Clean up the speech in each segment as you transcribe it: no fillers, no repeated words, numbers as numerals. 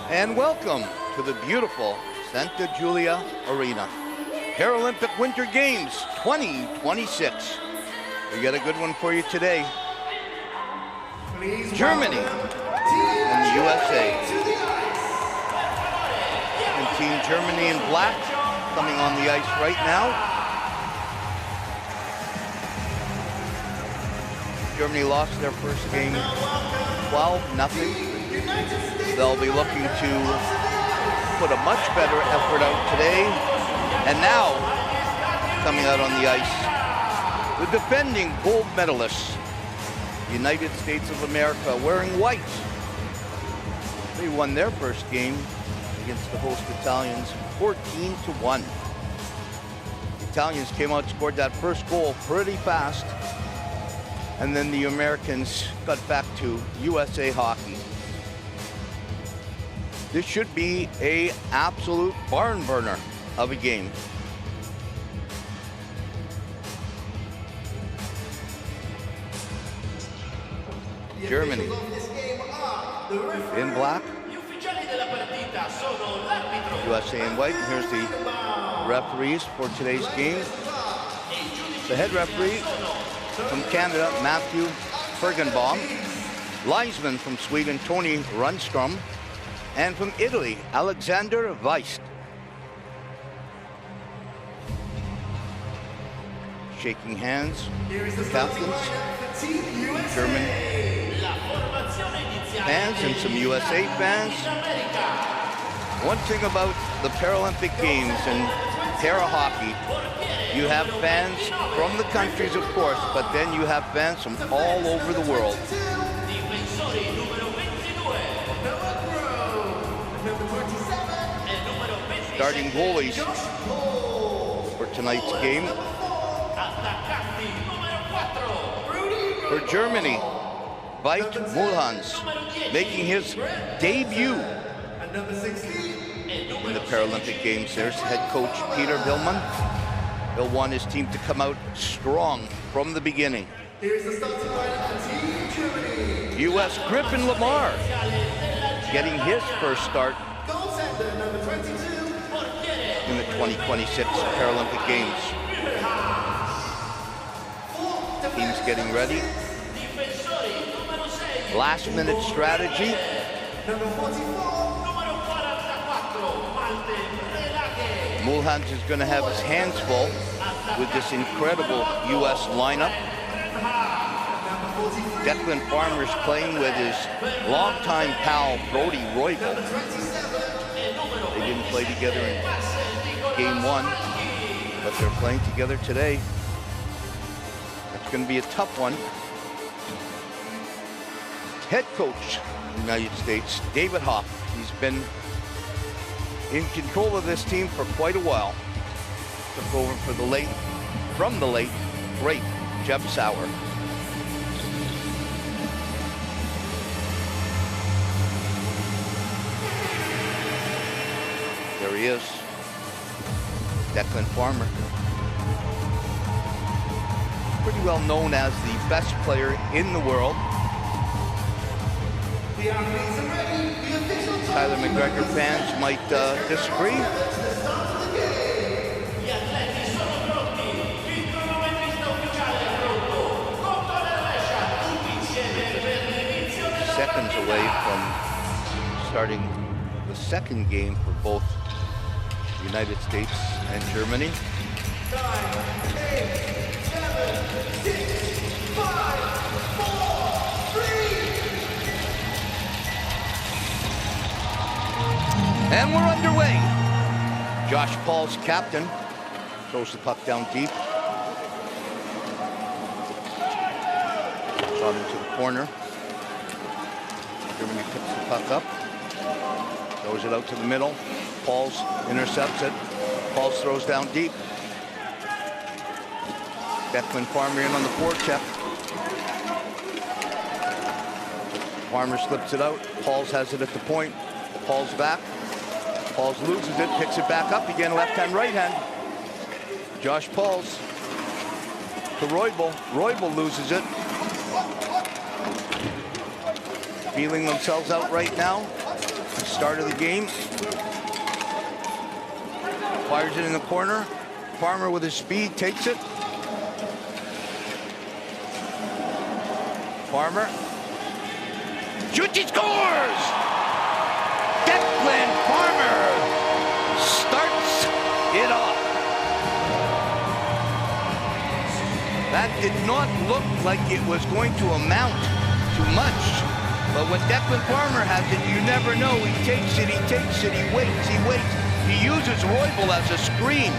And welcome to the beautiful Santa Giulia Arena. Paralympic Winter Games 2026. We got a good one for you today. Germany and the USA. And Team Germany in black coming on the ice right now. Germany lost their first game 12-0. They'll be looking to put a much better effort out today. And now, coming out on the ice, the defending gold medalists, United States of America, wearing white. They won their first game against the host Italians 14-1. The Italians came out, scored that first goal pretty fast, and then the Americans got back to USA hockey. This should be an absolute barn burner of a game. Germany in black, USA in white. And here's the referees for today's game. The head referee from Canada, Matthew Fergenbaum. Linesman from Sweden, Tony Rundstrom. And from Italy, Alexander Weist. Shaking hands, the captains, German fans and some USA fans. One thing about the Paralympic Games and para-hockey, you have fans from the countries, of course, but then you have fans from all over the world. Starting goalies for tonight's game. For Germany, Veit Mulhans making his debut in the Paralympic Games. There's head coach Peter Willmann. He'll want his team to come out strong from the beginning. U.S. Griffin Lamar getting his first start in the 2026 Paralympic Games. Team's getting ready. Last minute strategy. Mulhans is going to have his hands full with this incredible U.S. lineup. Declan Farmer's playing with his longtime pal, Brody Roybal. They didn't play together in game one, but they're playing together today. It's going to be a tough one. Head coach of the United States, David Hoff. He's been in control of this team for quite a while. Took over for from the late, great Jeff Sauer. There he is, Declan Farmer. Pretty well known as the best player in the world. Tyler McGregor fans might disagree. Seconds away from starting the second game for both the United States and Germany. 9, 8, 7, 6, 5, 4, 3. And we're underway. Josh Paul's captain throws the puck down deep. Shot into the corner. Germany picks the puck up. Throws it out to the middle. Pauls intercepts it. Pauls throws down deep. Declan Farmer in on the forecheck. Farmer slips it out. Pauls has it at the point. Pauls back. Pauls loses it, picks it back up again, left hand, right hand. Josh Pauls to Roybal. Roybal loses it. Feeling themselves out right now. Start of the game. Fires it in the corner. Farmer with his speed takes it. Farmer. Shoots, he scores! Declan Farmer starts it off. That did not look like it was going to amount to much. But when Declan Farmer has it, you never know. He takes it, he waits, he waits. He uses Roybal as a screen.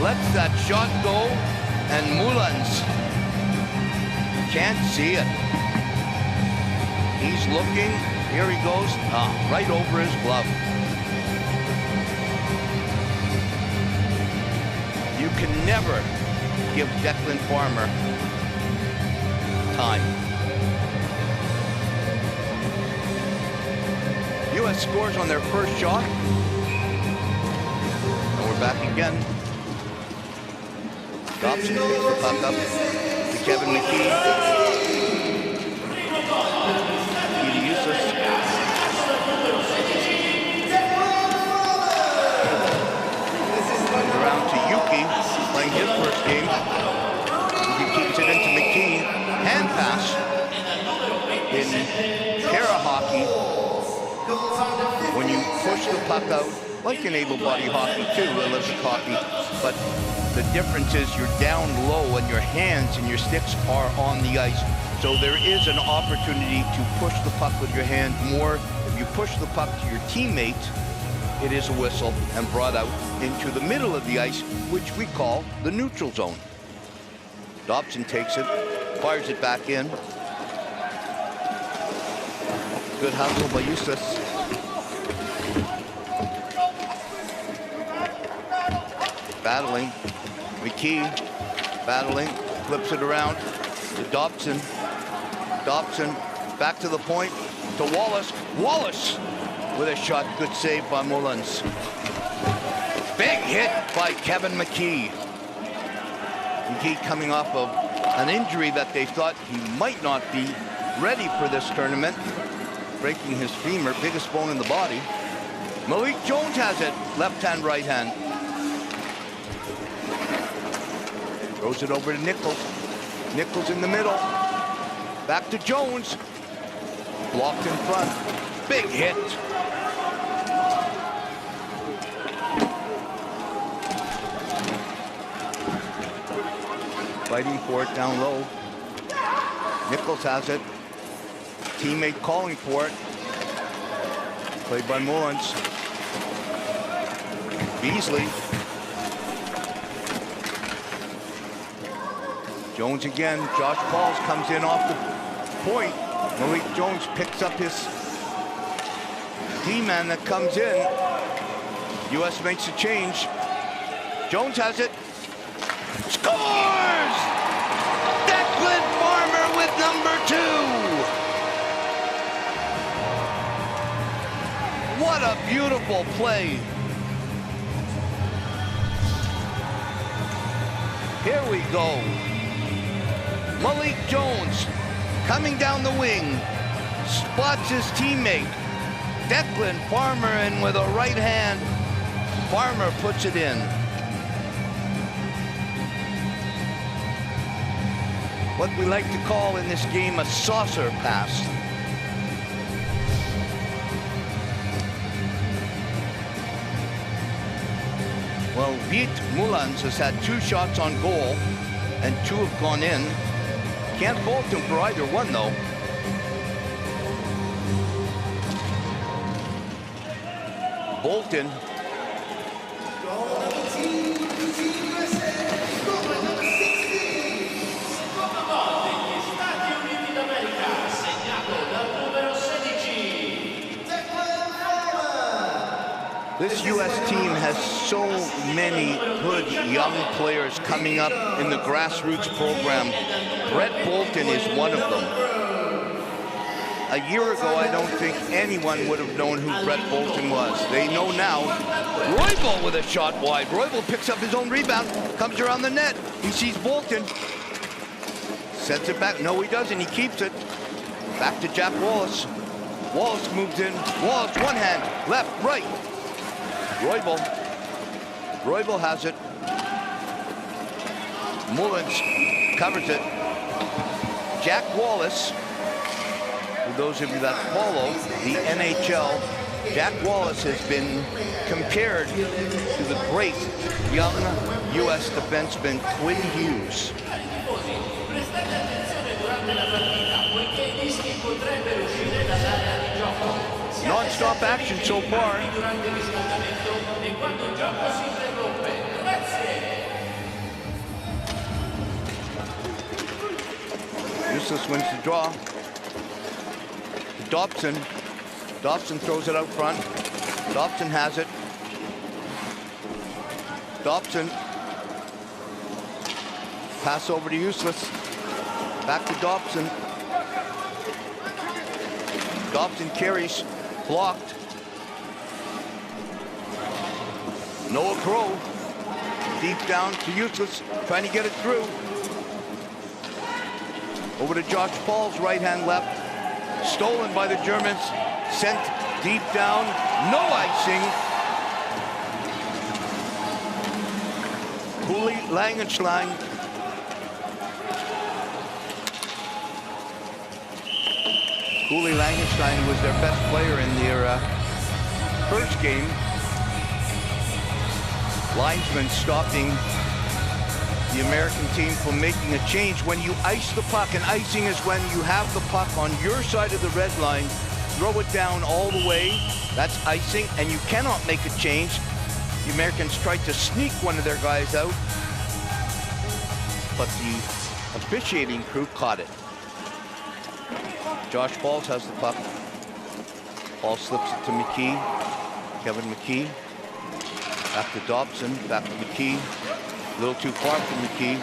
Lets that shot go, and Mullins can't see it. He's looking, here he goes, right over his glove. You can never give Declan Farmer time. U.S. scores on their first shot. And we're back again. Dobson picks the puck up to Kevin McKee. Around to Yuki, playing his first game. He keeps it into McKee. Hand pass in para hockey. When you push the puck out, like in able-bodied hockey too, Olympic hockey, but the difference is you're down low and your hands and your sticks are on the ice. So there is an opportunity to push the puck with your hand more. If you push the puck to your teammate, it is a whistle and brought out into the middle of the ice, which we call the neutral zone. Dobson takes it, fires it back in. Good hustle by Eustace. Battling. McKee battling, flips it around to Dobson. Dobson back to the point to Wallace. Wallace with a shot. Good save by Mullins. Big hit by Kevin McKee. McKee coming off of an injury that they thought he might not be ready for this tournament. Breaking his femur, biggest bone in the body. Malik Jones has it, left hand, right hand. Throws it over to Nichols. Nichols in the middle. Back to Jones. Blocked in front. Big hit. Fighting for it down low. Nichols has it. Teammate calling for it. Played by Mullins. Beasley. Jones again. Josh Pauls comes in off the point. Malik Jones picks up his D-man that comes in. U.S. makes a change. Jones has it. Scores! Declan Farmer with number 2. What a beautiful play. Here we go. Malik Jones coming down the wing, spots his teammate, Declan Farmer, and with a right hand, Farmer puts it in. What we like to call in this game a saucer pass. Well, Viet Mullins has had 2 shots on goal, and 2 have gone in. Can't fault him for either one, though. Bolton. This U.S. team has so many good young players coming up in the grassroots program. Brett Bolton is one of them. A year ago, I don't think anyone would have known who Brett Bolton was. They know now. Roybal with a shot wide. Roybal picks up his own rebound, comes around the net. He sees Bolton. Sets it back. No, he doesn't. He keeps it. Back to Jack Wallace. Wallace moves in. Wallace, one hand, left, right. Roybal has it. Mullins covers it. Jack Wallace, for those of you that follow the NHL, Jack Wallace has been compared to the great young U.S. defenseman Quinn Hughes. Non-stop action so far. Useless wins the draw. Dobson. Dobson throws it out front. Dobson has it. Dobson. Pass over to Useless. Back to Dobson. Dobson carries. Blocked. Noah Crow. Deep down to Useless. Trying to get it through. Over to Josh Paul's right hand left. Stolen by the Germans. Sent deep down. No icing. Cooley Langenstein. Cooley Langenstein was their best player in their first game. Linesman stopping the American team from making a change. When you ice the puck, and icing is when you have the puck on your side of the red line, throw it down all the way, that's icing, and you cannot make a change. The Americans tried to sneak one of their guys out, but the officiating crew caught it. Josh Pauls has the puck. Paul slips it to McKee. Kevin McKee. Back to Dobson, back to McKee. A little too far from McKee.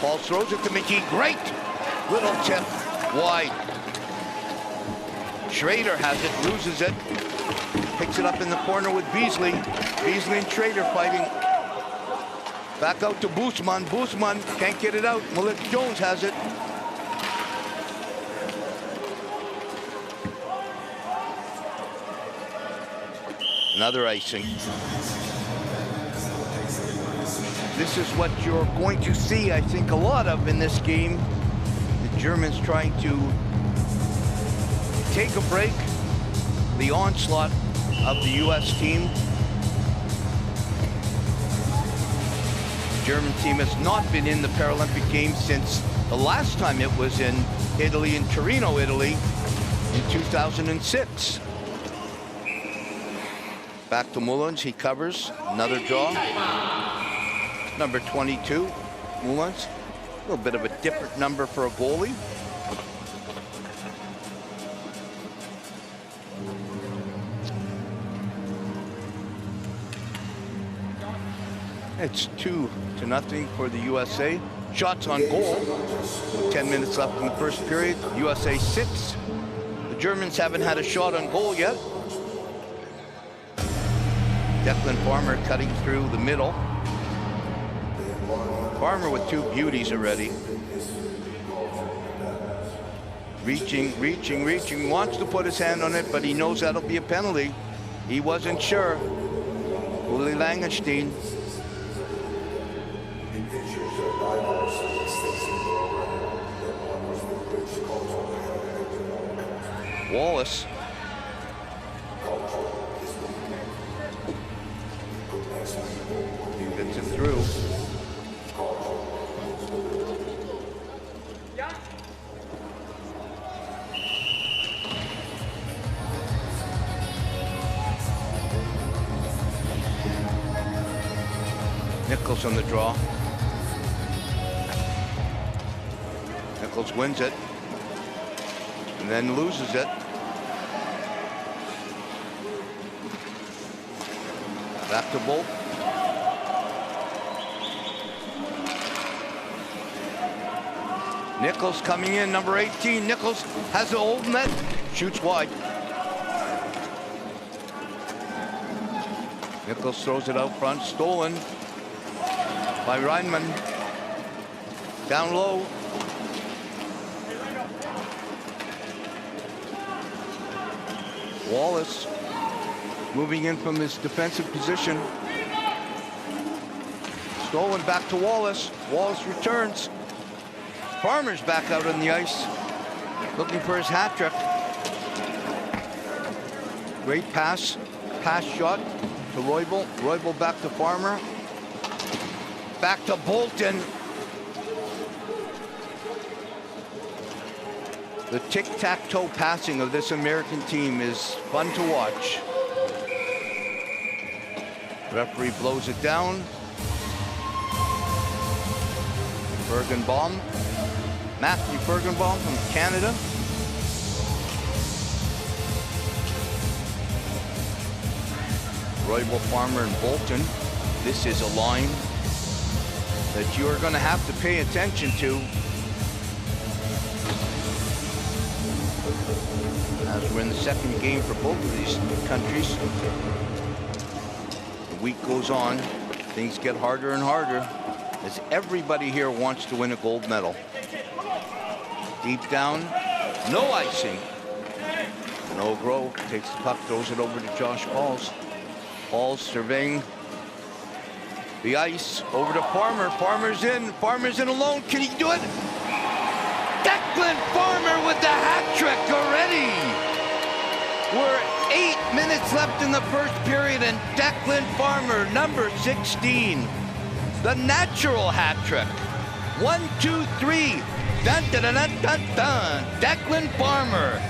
Paul throws it to McKee. Great little tip wide. Schrader has it, loses it. Picks it up in the corner with Beasley. Beasley and Schrader fighting. Back out to Boosman. Boosman can't get it out. Malik Jones has it. Another icing. This is what you're going to see, I think, a lot of in this game. The Germans trying to take a break. The onslaught of the U.S. team. The German team has not been in the Paralympic Games since the last time it was in Italy, in Torino, Italy, in 2006. Back to Mullins, he covers, another draw. Number 22, Mullins. A little bit of a different number for a goalie. It's 2-0 for the USA. Shots on goal. 10 minutes left in the first period. USA 6. The Germans haven't had a shot on goal yet. Declan Farmer cutting through the middle. Farmer with two beauties already. Reaching, wants to put his hand on it, but he knows that'll be a penalty. He wasn't sure. Uli Langenstein. Wallace. Gets it through. Nichols on the draw. Nichols wins it and then loses it. Back to Bolt. Nichols coming in, number 18. Nichols has the old net, shoots wide. Nichols throws it out front, stolen by Reinman. Down low. Wallace moving in from his defensive position. Stolen back to Wallace. Wallace returns. Farmer's back out on the ice, looking for his hat trick. Great pass shot to Roybal. Roybal back to Farmer. Back to Bolton. The tic-tac-toe passing of this American team is fun to watch. Referee blows it down. Bergenbaum. Matthew Bergenbaum from Canada. Roybal, Farmer, and Bolton. This is a line that you are going to have to pay attention to as we're in the second game for both of these countries. The week goes on, things get harder and harder as everybody here wants to win a gold medal. Deep down, no icing. No Grove takes the puck, throws it over to Josh Pauls. Pauls surveying the ice, over to Farmer. Farmer's in alone. Can he do it? Declan Farmer with the hat trick already. We're 8 minutes left in the first period, and Declan Farmer, number 16, the natural hat trick. 1, 2, 3. Dun, dun, dun, dun, dun, dun. Declan Farmer.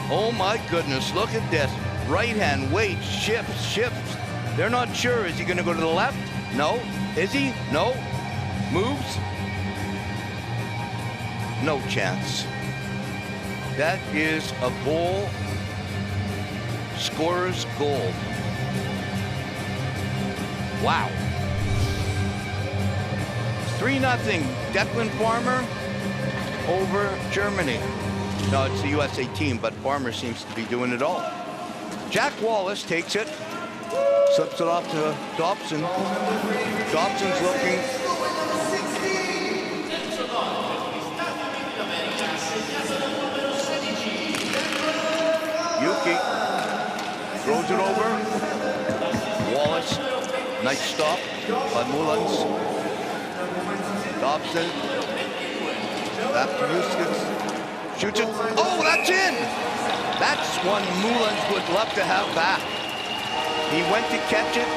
Oh my goodness, look at this. Right hand, waits, shifts. They're not sure. Is he going to go to the left? No. Is he? No. Moves? No chance. That is a goal. Scorer's goal. Wow. 3-0. Declan Farmer over Germany. No, it's the USA team, but Farmer seems to be doing it all. Jack Wallace takes it, slips it off to Dobson. Dobson's looking. Yuki throws it over. Wallace, nice stop by Mullins. Dobson, back to Eustace. Shoots it. Oh, that's in! That's one Mullins would love to have back. He went to catch it.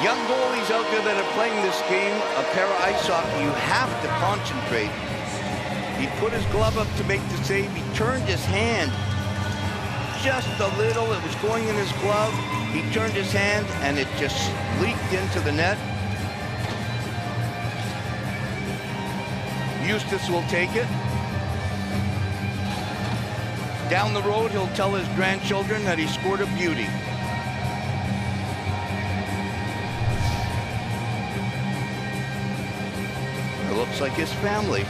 Young goalies out there that are playing this game, a pair of ice hockey, you have to concentrate. He put his glove up to make the save. He turned his hand just a little. It was going in his glove. He turned his hand and it just leaked into the net. Eustace will take it. Down the road, he'll tell his grandchildren that he scored a beauty. It looks like his family.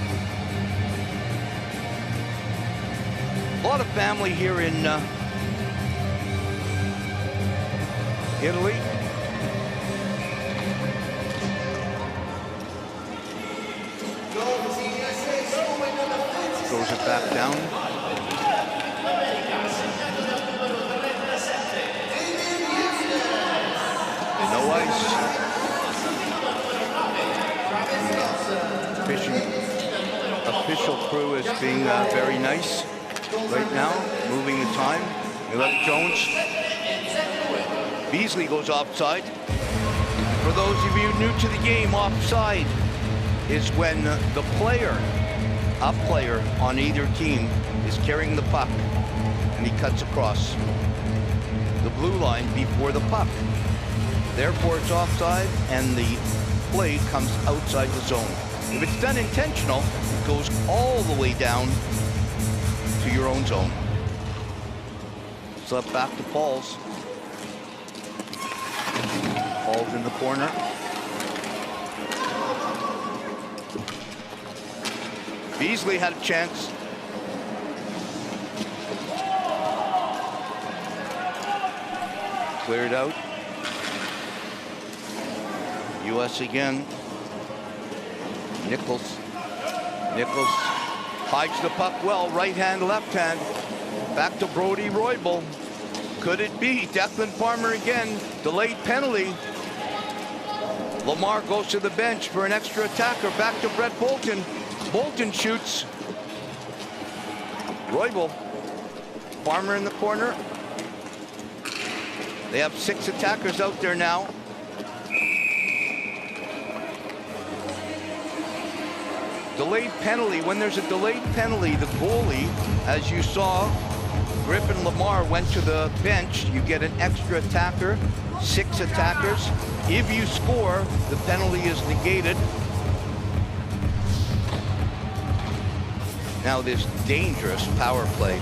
A lot of family here in Italy. Throws it back down. No ice. Official crew is being very nice right now, moving the time. They let Jones. Beasley goes offside. For those of you new to the game, offside is when the player, a player on either team, is carrying the puck and he cuts across the blue line before the puck. Therefore, it's offside, and the play comes outside the zone. If it's done intentional, it goes all the way down to your own zone. Slip back to Pauls. Pauls in the corner. Beasley had a chance. Cleared out. U.S. again. Nichols Hides the puck well, right hand, left hand. Back to Brody Roybal. Could it be Declan Farmer again? Delayed penalty. Lamar goes to the bench for an extra attacker. Back to Brett Bolton. Bolton shoots. Roybal. Farmer in the corner. They have 6 attackers out there now. Delayed penalty. When there's a delayed penalty, the goalie, as you saw, Griffin Lamar went to the bench. You get an extra attacker, 6 attackers. If you score, the penalty is negated. Now this dangerous power play.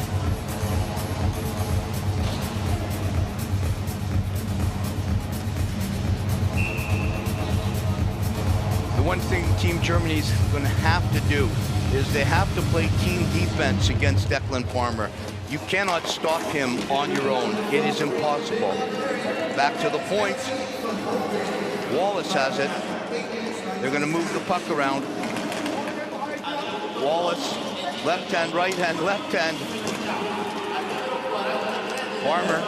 The one thing Team Germany's going to have to do is they have to play team defense against Declan Farmer. You cannot stop him on your own. It is impossible. Back to the point. Wallace has it. They're going to move the puck around. Wallace, left hand, right hand, left hand. Farmer.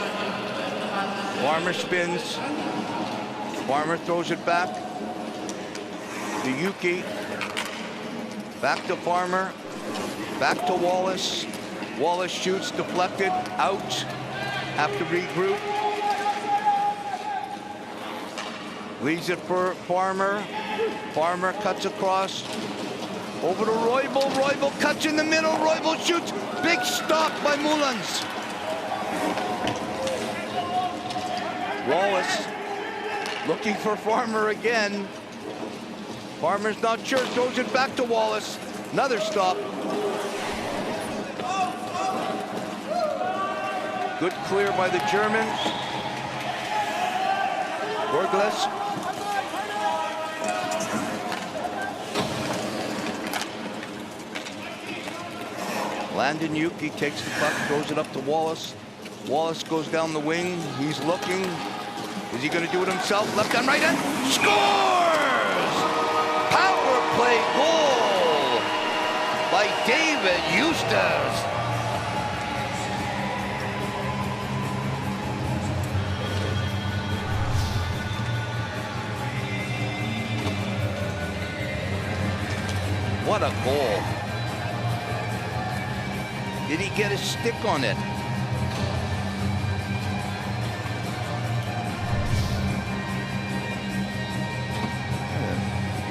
Farmer spins. Farmer throws it back to Yuki. Back to Farmer. Back to Wallace. Wallace shoots, deflected, out. Have to regroup. Leaves it for Farmer. Farmer cuts across. Over to Roybal. Roybal cuts in the middle. Roybal shoots. Big stop by Mullins. Wallace looking for Farmer again. Farmer's not sure. Throws it back to Wallace. Another stop. Good clear by the Germans. Borgles. Landon Yuki takes the puck, throws it up to Wallace. Wallace goes down the wing. He's looking. Is he going to do it himself? Left hand, right hand. Scores! Power play goal by David Eustace. What a goal. Did he get a stick on it?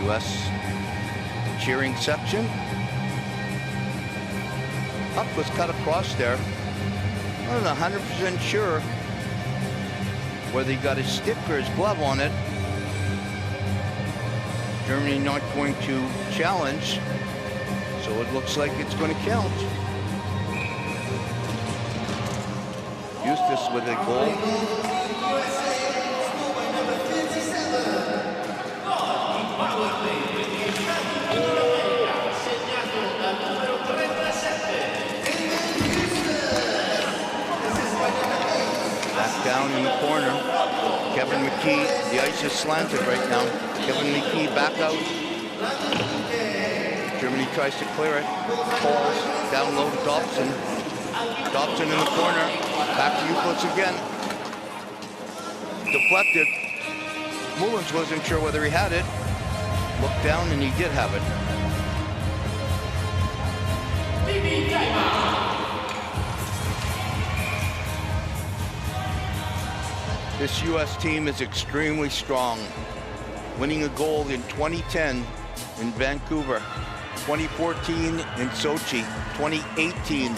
U.S. cheering section. Puck was cut across there. I wasn't 100% sure whether he got his stick or his glove on it. Germany not going to challenge, so it looks like it's going to count. Eustace with a goal. Back down in the corner. Kevin McKee, the ice is slanted right now. Kevin McKee back out. Germany tries to clear it. Falls down low to Dobson. Dobson in the corner. Back to Euclid again. Deflected. Mullins wasn't sure whether he had it. Looked down and he did have it. This U.S. team is extremely strong, winning a gold in 2010 in Vancouver, 2014 in Sochi, 2018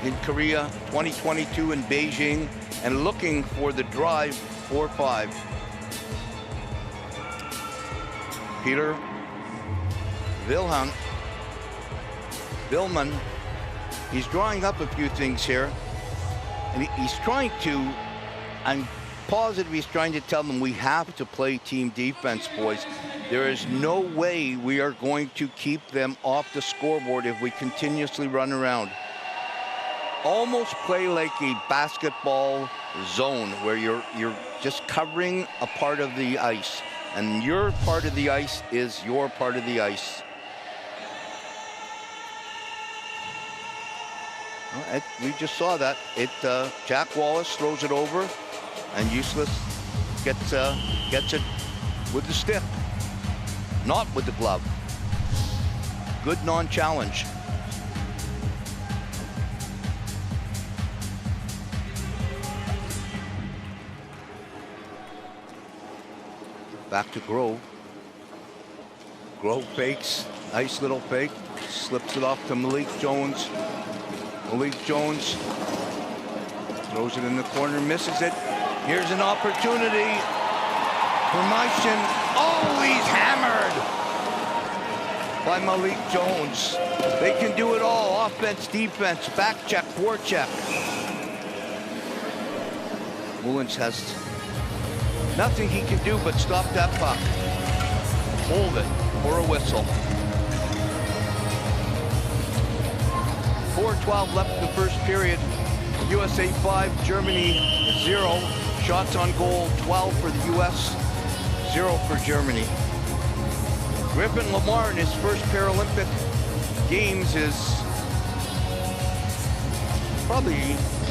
in Korea, 2022 in Beijing, and looking for the drive 4-5. Peter Willman, he's drawing up a few things here, and he's trying to, I'm positive he's trying to tell them we have to play team defense, boys. There is no way we are going to keep them off the scoreboard if we continuously run around. Almost play like a basketball zone where you're just covering a part of the ice, and your part of the ice is your part of the ice. We just saw that. Jack Wallace throws it over, and Useless gets it with the stick, not with the glove. Good non-challenge. Back to Grove. Grove fakes, nice little fake, slips it off to Malik Jones. Malik Jones throws it in the corner, misses it. Here's an opportunity for Meishin. Oh, he's hammered by Malik Jones. They can do it all, offense, defense, back check, forecheck. Mullins has nothing he can do but stop that puck. Hold it for a whistle. 4:12 left in the first period. USA 5, Germany 0. Shots on goal, 12 for the US, 0 for Germany. Griffin Lamar in his first Paralympic Games is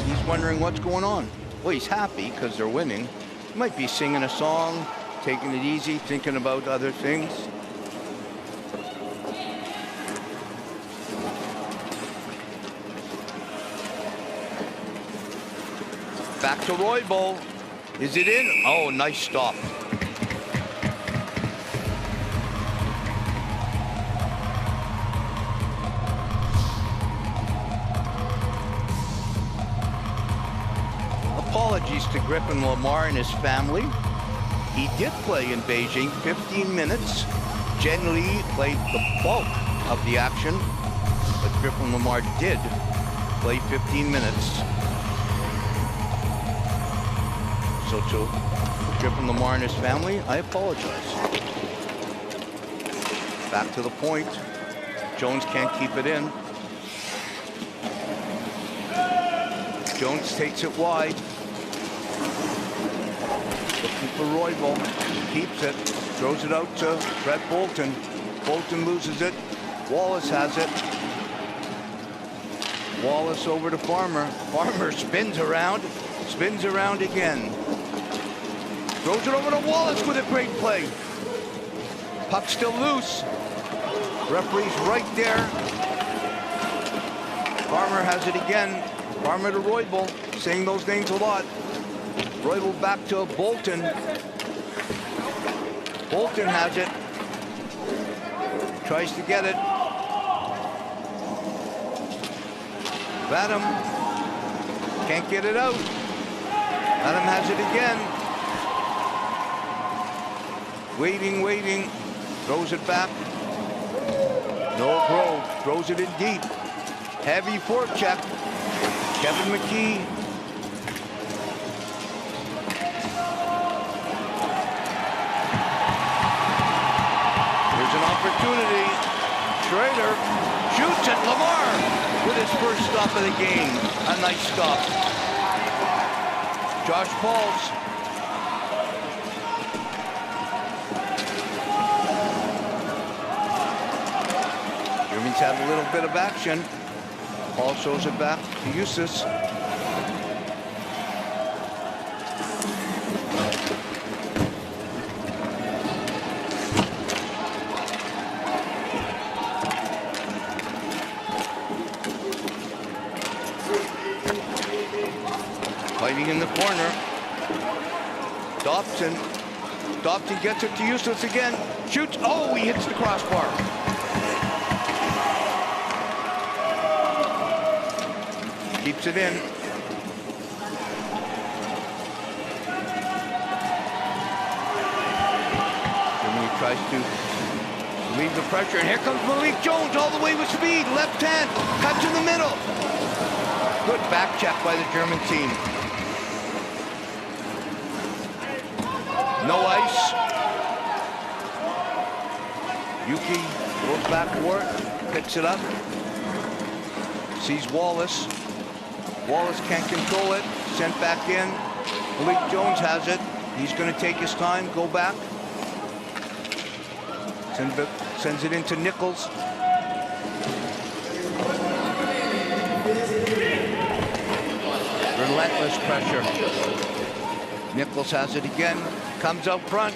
he's wondering what's going on. Well, he's happy because they're winning. He might be singing a song, taking it easy, thinking about other things. Back to Roybal. Is it in? Oh, nice stop. Apologies to Griffin Lamar and his family. He did play in Beijing 15 minutes. Jen Lee played the bulk of the action, but Griffin Lamar did play 15 minutes. So to Griffin Lamar and his family, I apologize. Back to the point. Jones can't keep it in. Jones takes it wide. Looking for Roybal. Keeps it. Throws it out to Brett Bolton. Bolton loses it. Wallace has it. Wallace over to Farmer. Farmer spins around again. Throws it over to Wallace with a great play. Puck still loose. Referee's right there. Farmer has it again. Farmer to Roybal, saying those names a lot. Roybal back to Bolton. Bolton has it. Tries to get it. Vadam can't get it out. Vadam has it again. Waiting. Throws it back. No Grove. Throws it in deep. Heavy forecheck. Kevin McKee. Here's an opportunity. Schrader shoots at Lamar with his first stop of the game. A nice stop. Josh Pauls. Germans had a little bit of action. Paul shows it back to Eustace. Fighting in the corner. Dobson gets it to Eustace again. Shoots. Oh, he hits the crossbar. Keeps it in. Germany tries to relieve the pressure, and here comes Malik Jones all the way with speed. Left hand, cuts in the middle. Good back check by the German team. No ice. Yuki goes back to work, picks it up, sees Wallace. Wallace can't control it. Sent back in. Malik Jones has it. He's going to take his time, go back. Sends it into Nichols. relentless pressure. Nichols has it again, comes out front,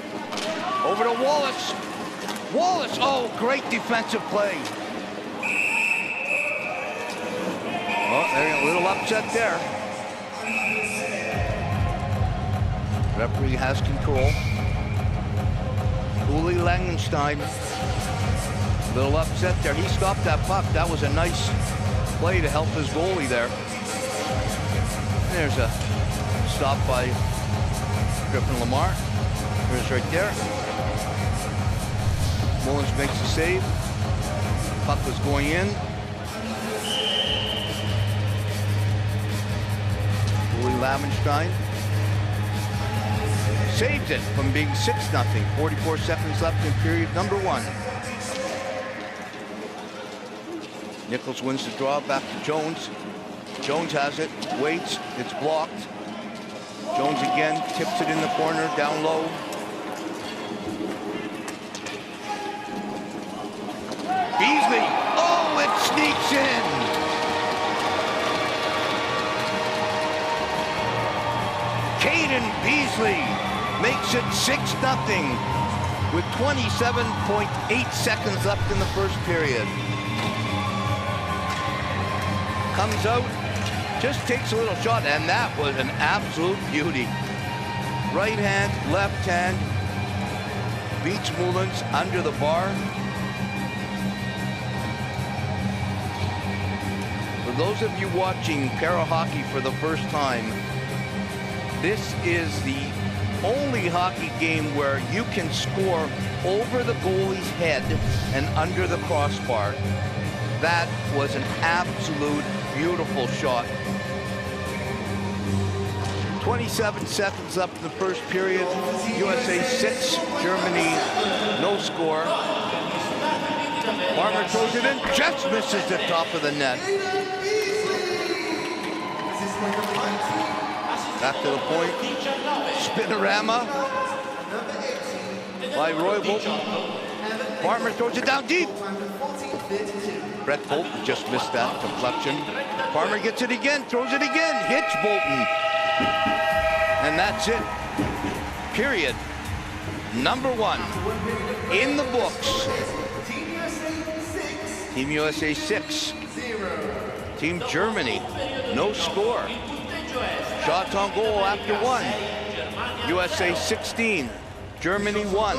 over to Wallace. Wallace, oh, great defensive play. Oh, there's a little upset there. Referee has control. Uli Langenstein, a little upset there. He stopped that puck. That was a nice play to help his goalie there. There's a stop by Griffin Lamar. There's right there. Mullins makes the save. Puck was going in. Uli Langenstein saved it from being 6-0. 44 seconds left in period number 1. Nichols wins the draw, back to Jones. Jones has it, waits, it's blocked. Jones again, tips it in the corner, down low. Beasley, oh, it sneaks in. Caden Beasley makes it 6-0 with 27.8 seconds left in the first period. Comes out, just takes a little shot, and that was an absolute beauty. Right hand, left hand, beats Mullins under the bar. For those of you watching para hockey for the first time, this is the only hockey game where you can score over the goalie's head and under the crossbar. That was an absolute beautiful shot. 27 seconds up in the first period. USA 6, Germany no score. Farmer throws it in, just misses the top of the net. Back to the point. Spinorama by Roy Bolton. Farmer throws it down deep. Brett Bolton just missed that deflection. Farmer gets it again, throws it again, hits Bolton. And that's it. Period. Number 1 in the books. Team USA 6. Team Germany, no score. Shots on goal after 1. USA 16, Germany 1.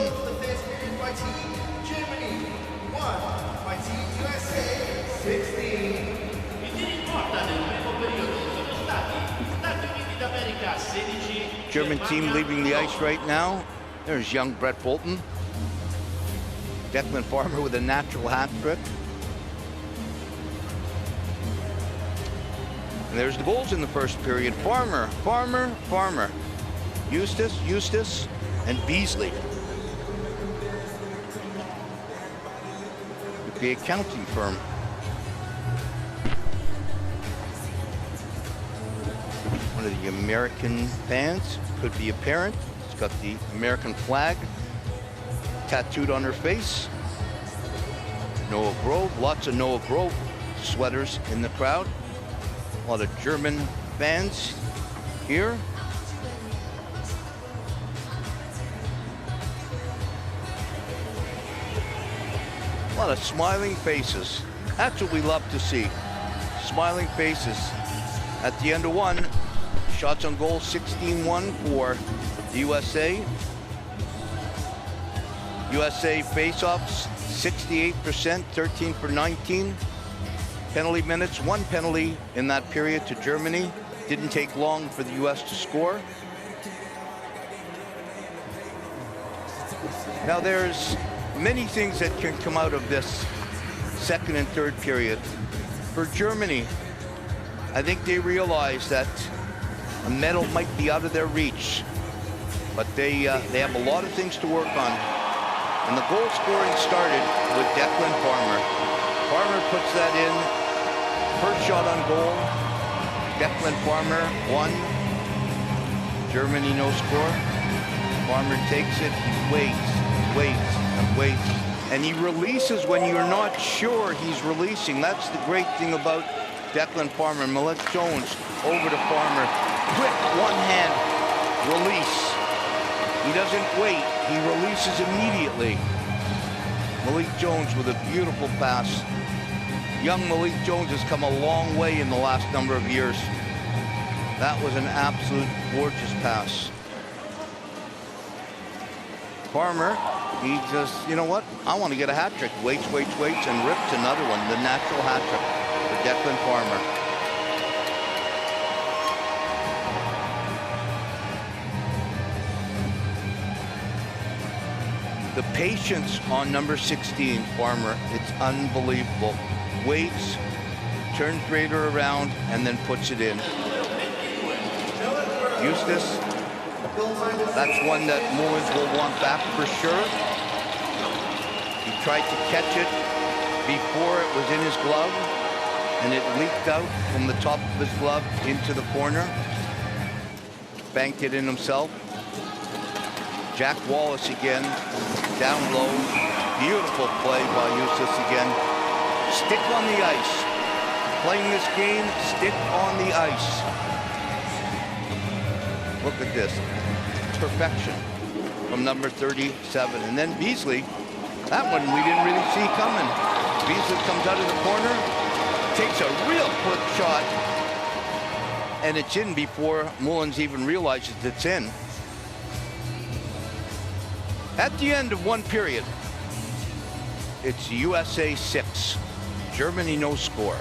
German team leaving the ice right now. There's young Brett Bolton. Declan Farmer with a natural hat trick. And there's the goals in the first period. Farmer, Farmer, Farmer. Eustace, Eustace, and Beasley. Could be a accounting firm. One of the American fans, could be a parent. It's got the American flag tattooed on her face. Noah Grove, lots of Noah Grove sweaters in the crowd. A lot of German fans here. A lot of smiling faces. That's what we love to see. Smiling faces. At the end of 1, shots on goal 16-1 for the USA. USA face-offs 68%, 13 for 19. Penalty minutes, 1 penalty in that period to Germany. Didn't take long for the US to score. Now there's many things that can come out of this second and third period. For Germany, I think they realize that a medal might be out of their reach, but they have a lot of things to work on. And the goal scoring started with Declan Farmer. Farmer puts that in. First shot on goal, Declan Farmer, 1. Germany no score. Farmer takes it, he waits and waits. And he releases when you're not sure he's releasing. That's the great thing about Declan Farmer, Malik Jones over to Farmer. Quick one-hand release. He doesn't wait, he releases immediately. Malik Jones with a beautiful pass. Young Malik Jones has come a long way in the last number of years. That was an absolute gorgeous pass. Farmer, he just, you know what? I want to get a hat trick. Waits, and rips another one. The natural hat trick for Declan Farmer. The patience on number 16, Farmer, it's unbelievable. Waits, turns Raider around, and then puts it in. Eustace, that's one that Mullins will want back for sure. He tried to catch it before it was in his glove, and it leaked out from the top of his glove into the corner. Banked it in himself. Jack Wallace again, down low. Beautiful play by Eustace again. Stick on the ice. Playing this game, stick on the ice. Look at this. Perfection from number 37. And then Beasley, that one we didn't really see coming. Beasley comes out of the corner, takes a real quick shot, and it's in before Mullins even realizes it's in. At the end of one period, it's USA 6, Germany no score.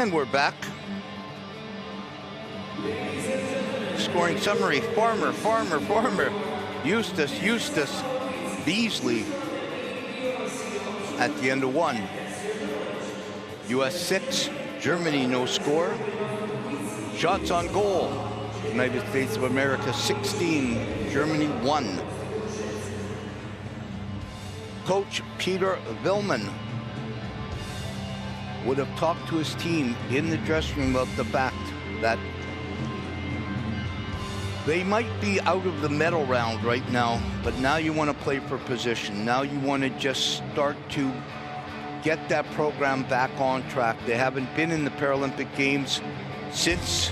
And we're back. Scoring summary, Farmer, Eustace, Beasley at the end of 1. US 6, Germany no score. Shots on goal, United States of America 16, Germany 1. Coach Peter Villman would have talked to his team in the dressing room about the fact that they might be out of the medal round right now, but now you want to play for position. Now you want to just start to get that program back on track. They haven't been in the Paralympic Games since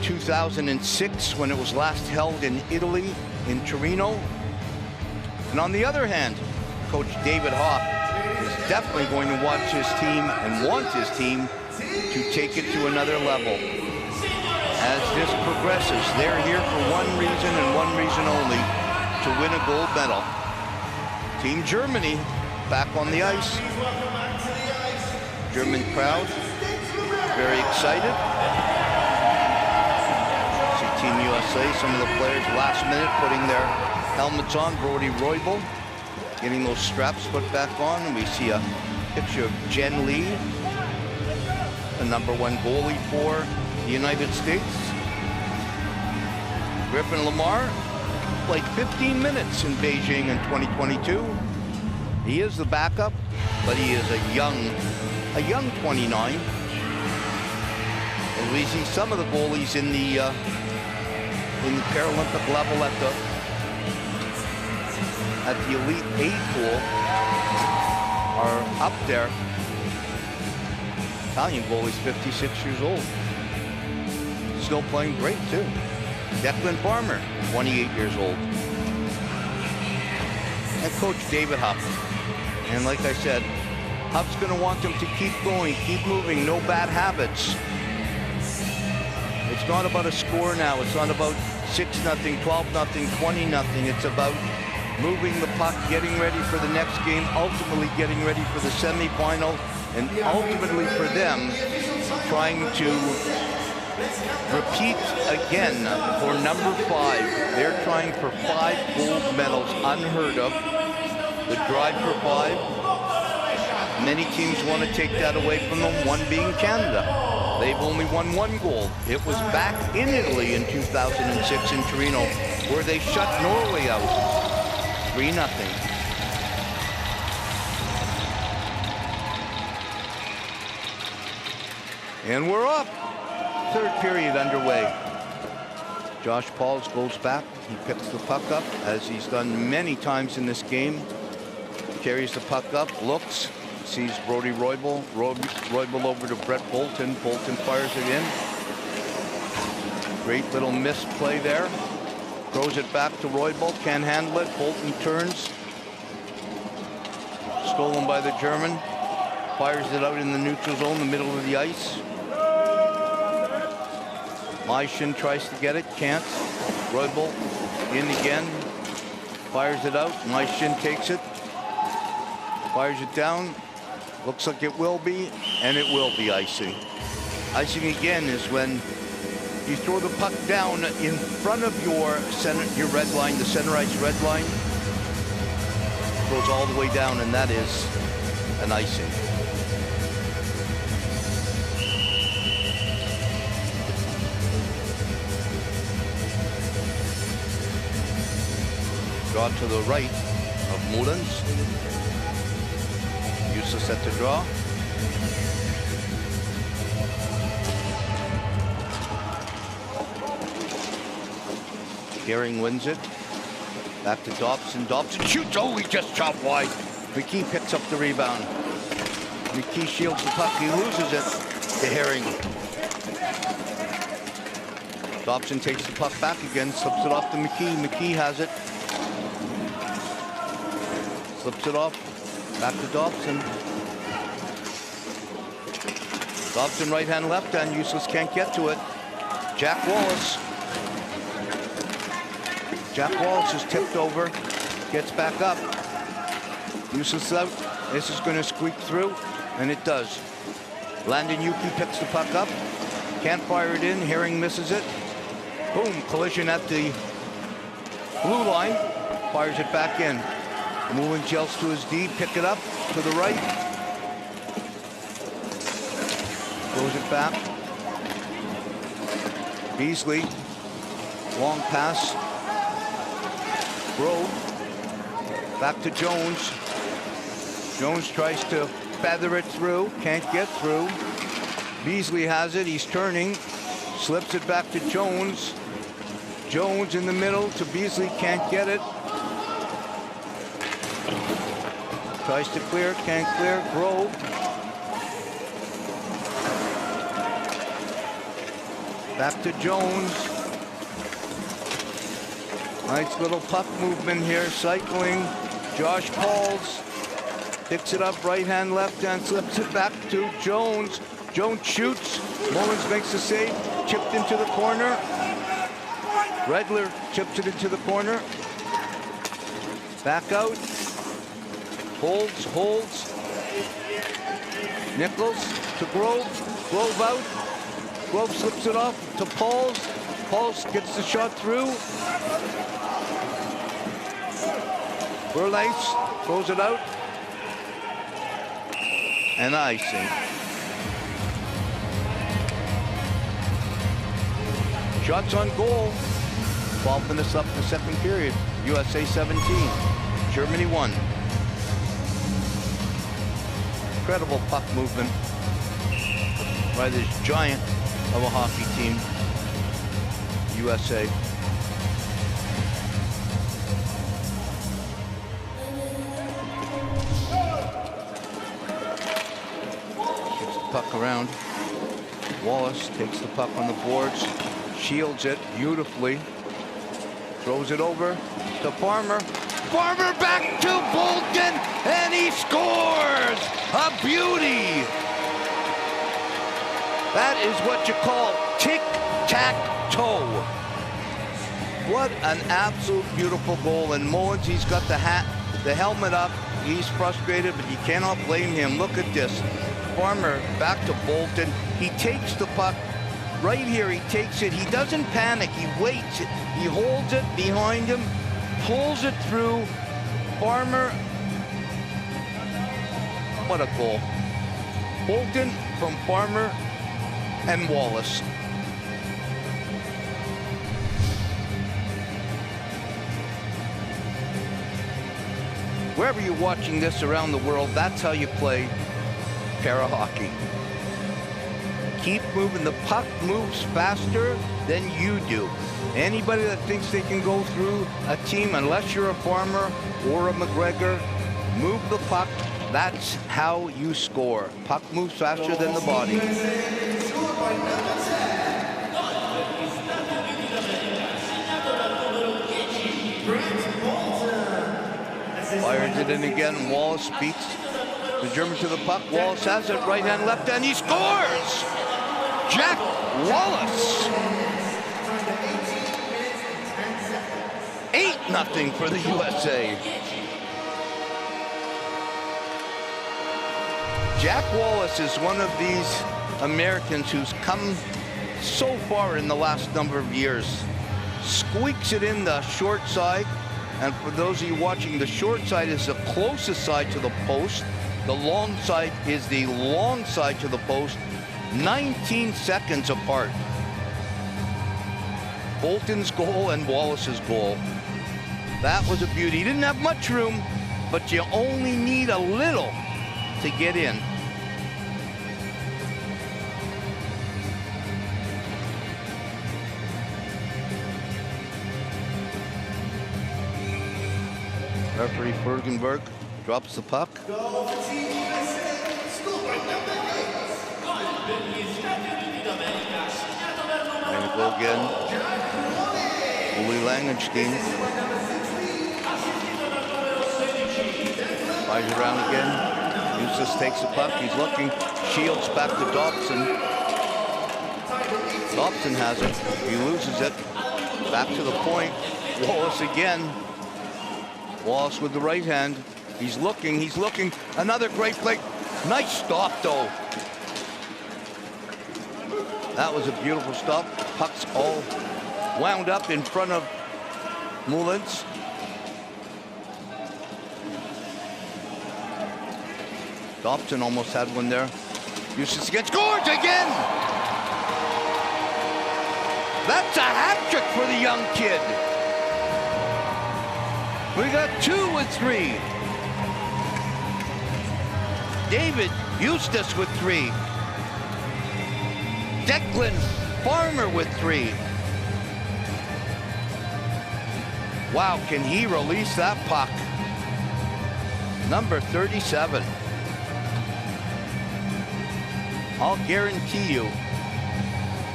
2006, when it was last held in Italy, in Torino. And on the other hand, Coach David Hopp is definitely going to watch his team and wants his team to take it to another level. As this progresses, they're here for one reason and one reason only, to win a gold medal. Team Germany back on the ice. German crowd very excited. See Team USA, some of the players last minute putting their helmets on. Brody Roybal getting those straps put back on. And we see a picture of Jen Lee, the #1 goalie for the United States. Griffin Lamar played 15 minutes in Beijing in 2022. He is the backup, but he is a young 29. And we see some of the goalies in the Paralympic level at the Elite 8 pool are up there. Italian goalie's 56 years old. Still playing great too. Declan Farmer, 28 years old. And Coach David Hopp. And like I said, Hopp's going to want them to keep going, keep moving, no bad habits. It's not about a score now. It's not about 6-0, 12-0, 20-0. It's about moving the puck, getting ready for the next game, ultimately getting ready for the semifinal, and ultimately for them trying to repeat again for #5. They're trying for 5 gold medals, unheard of. The drive for 5. Many teams want to take that away from them, one being Canada. They've only won 1 gold. It was back in Italy in 2006 in Torino, where they shut Norway out 3-0. And we're up. Third period underway. Josh Pauls goes back. He picks the puck up, as he's done many times in this game. Carries the puck up, looks, sees Brody Roybal. Roybal over to Brett Bolton. Bolton fires it in. Great little missed play there. Throws it back to Roybal. Can't handle it. Bolton turns. Stolen by the German. Fires it out in the neutral zone, the middle of the ice. Maishin tries to get it, can't. Roybal in again, fires it out. Maishin takes it, fires it down. Looks like it will be, and it will be icing. Icing again is when you throw the puck down in front of your red line, the center ice red line. Goes all the way down, and that is an icing. Draw to the right of Mullins. Eustace set to draw. Gehring wins it. Back to Dobson. Dobson shoots. Oh, he just chopped wide. McKee picks up the rebound. McKee shields the puck. He loses it to Herring. Dobson takes the puck back again. Slips it off to McKee. McKee has it. Slips it off. Back to Dobson. Dobson right hand, left hand. Eustace can't get to it. Jack Wallace. Jack Wallace is tipped over. Gets back up. Eustace out. This is going to squeak through, and it does. Landon Yuki picks the puck up. Can't fire it in. Herring misses it. Boom, collision at the blue line. Fires it back in. Moving Jels to his D, pick it up to the right. Throws it back. Beasley, long pass. Grove, back to Jones. Jones tries to feather it through, can't get through. Beasley has it, he's turning, slips it back to Jones. Jones in the middle to Beasley, can't get it. Tries to clear, can't clear. Grove. Back to Jones. Nice little puck movement here, cycling. Josh Pauls picks it up, right hand, left hand, slips it back to Jones. Jones shoots. Mullins makes the save, chipped into the corner. Redler chips it into the corner. Back out. Holds. Nichols to Grove. Grove out. Grove slips it off to Pauls. Pauls gets the shot through. Berlice throws it out. And icing. Shots on goal. 12 minutes left in the second period. USA 17. Germany 1. Incredible puck movement by this giant of a hockey team, USA. Shifts the puck around. Wallace takes the puck on the boards, shields it beautifully, throws it over to Farmer. Farmer back to Bolton, and he scores! A beauty! That is what you call tic-tac-toe. What an absolute beautiful goal. And Mullins, he's got the helmet up. He's frustrated, but you cannot blame him. Look at this. Farmer back to Bolton. He takes the puck right here. He takes it. He doesn't panic. He waits. He holds it behind him, pulls it through. Farmer, what a goal. Bolton from Farmer and Wallace. Wherever you're watching this around the world, that's how you play para hockey. Keep moving. The puck moves faster than you do. Anybody that thinks they can go through a team, unless you're a Farmer or a McGregor, move the puck. That's how you score. Puck moves faster than the body. Fires it in again. Wallace beats the German to the puck. Wallace has it, right hand, left hand. He scores! Jack Wallace. 8-0 for the USA. Jack Wallace is one of these Americans who's come so far in the last number of years. Squeaks it in the short side. And for those of you watching, the short side is the closest side to the post. The long side is the long side to the post. 19 seconds apart. Bolton's goal and Wallace's goal. That was a beauty. He didn't have much room, but you only need a little to get in. Referee Fergenberg drops the puck. And a goal again. Uli Langenstein. Fires around again. Eustace takes the puck. He's looking. Shields back to Dobson. Dobson has it. He loses it. Back to the point. Wallace again. Wallace with the right hand. He's looking. Another great play. Nice stop, though. That was a beautiful stop. Pucks all wound up in front of Mullins. Dobson almost had one there. Eustace again, scores again! That's a hat trick for the young kid. We got 2 with 3. David Eustace with 3. Declan Farmer with 3. Wow, can he release that puck? Number 37. I'll guarantee you,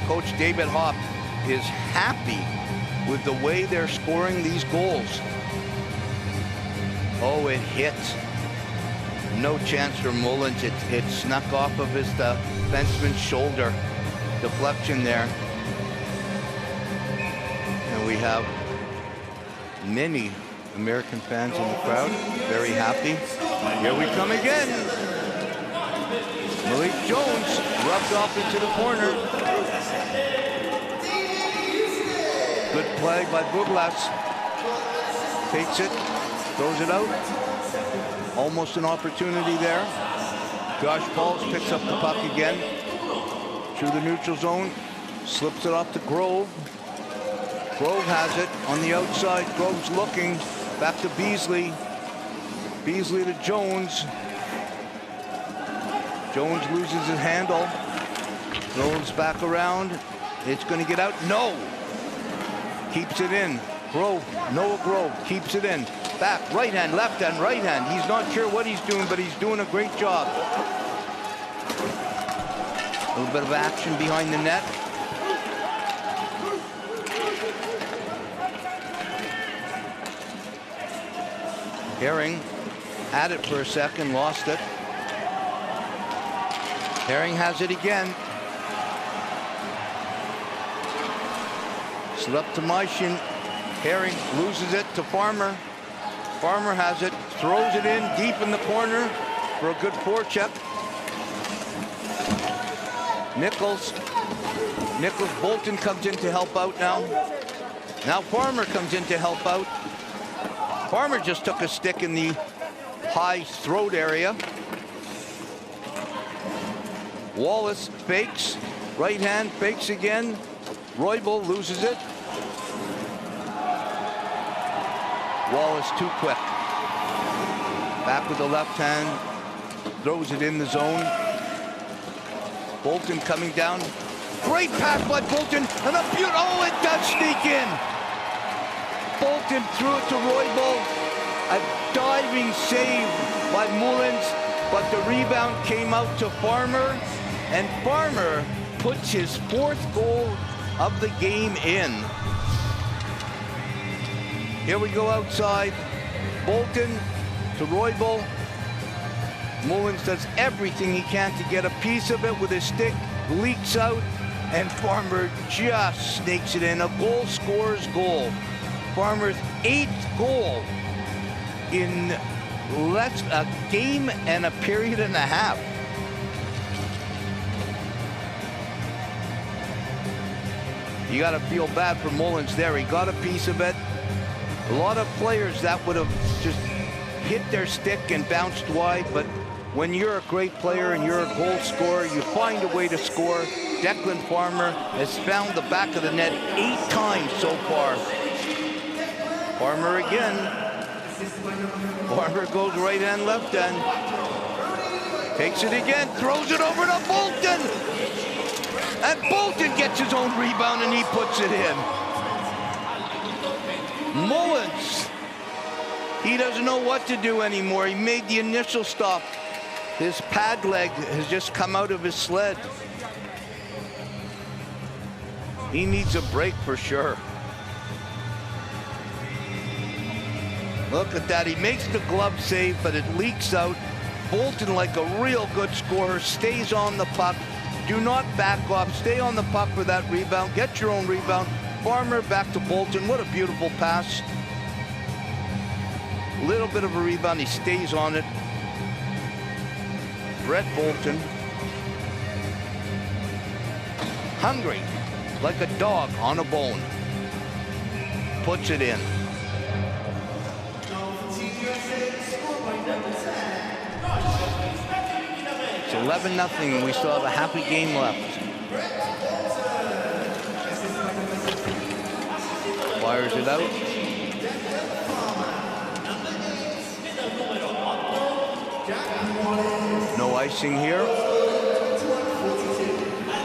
Coach David Hopp is happy with the way they're scoring these goals. Oh, it hit. No chance for Mullins. It snuck off of his defenseman's shoulder. Deflection there. And we have many American fans in the crowd. Very happy. Here we come again. Malik Jones rubbed off into the corner. Good play by Buglas. Takes it, throws it out. Almost an opportunity there. Josh Pauls picks up the puck again. Through the neutral zone. Slips it off to Grove. Grove has it on the outside. Grove's looking. Back to Beasley. Beasley to Jones. Jones loses his handle. Rolls back around. It's going to get out. No. Keeps it in. Grove. Noah Grove keeps it in. Back. Right hand, left hand, right hand. He's not sure what he's doing, but he's doing a great job. A little bit of action behind the net. Herring had it for a second, lost it. Herring has it again. Slip to Maishin. Herring loses it to Farmer. Farmer has it, throws it in deep in the corner for a good forecheck. Nichols Bolton comes in to help out now. Now Farmer comes in to help out. Farmer just took a stick in the high throat area. Wallace fakes, right hand, fakes again. Roybal loses it. Wallace too quick. Back with the left hand, throws it in the zone. Bolton coming down. Great pass by Bolton, and a beautiful, oh, it does sneak in. Bolton threw it to Roybal. A diving save by Mullins, but the rebound came out to Farmer, and Farmer puts his 4th goal of the game in. Here we go outside. Bolton to Roybal. Mullins does everything he can to get a piece of it with his stick, leaks out, and Farmer just snakes it in. A goal scores goal. Farmer's 8th goal in a game and a period and a half. You got to feel bad for Mullins there. He got a piece of it. A lot of players that would have just hit their stick and bounced wide, but when you're a great player and you're a goal scorer, you find a way to score. Declan Farmer has found the back of the net 8 times so far. Farmer again. Farmer goes right hand, left hand. Takes it again, throws it over to Bolton. And Bolton gets his own rebound and he puts it in. Mullins, he doesn't know what to do anymore. He made the initial stop. His pad leg has just come out of his sled. He needs a break for sure. Look at that, he makes the glove save, but it leaks out. Bolton, like a real good scorer, stays on the puck. Do not back off, stay on the puck for that rebound, get your own rebound. Farmer back to Bolton, what a beautiful pass. Little bit of a rebound, he stays on it. Brett Bolton. hungry, like a dog on a bone. Puts it in. It's 11-0, and we still have a happy game left. Fires it out. No icing here.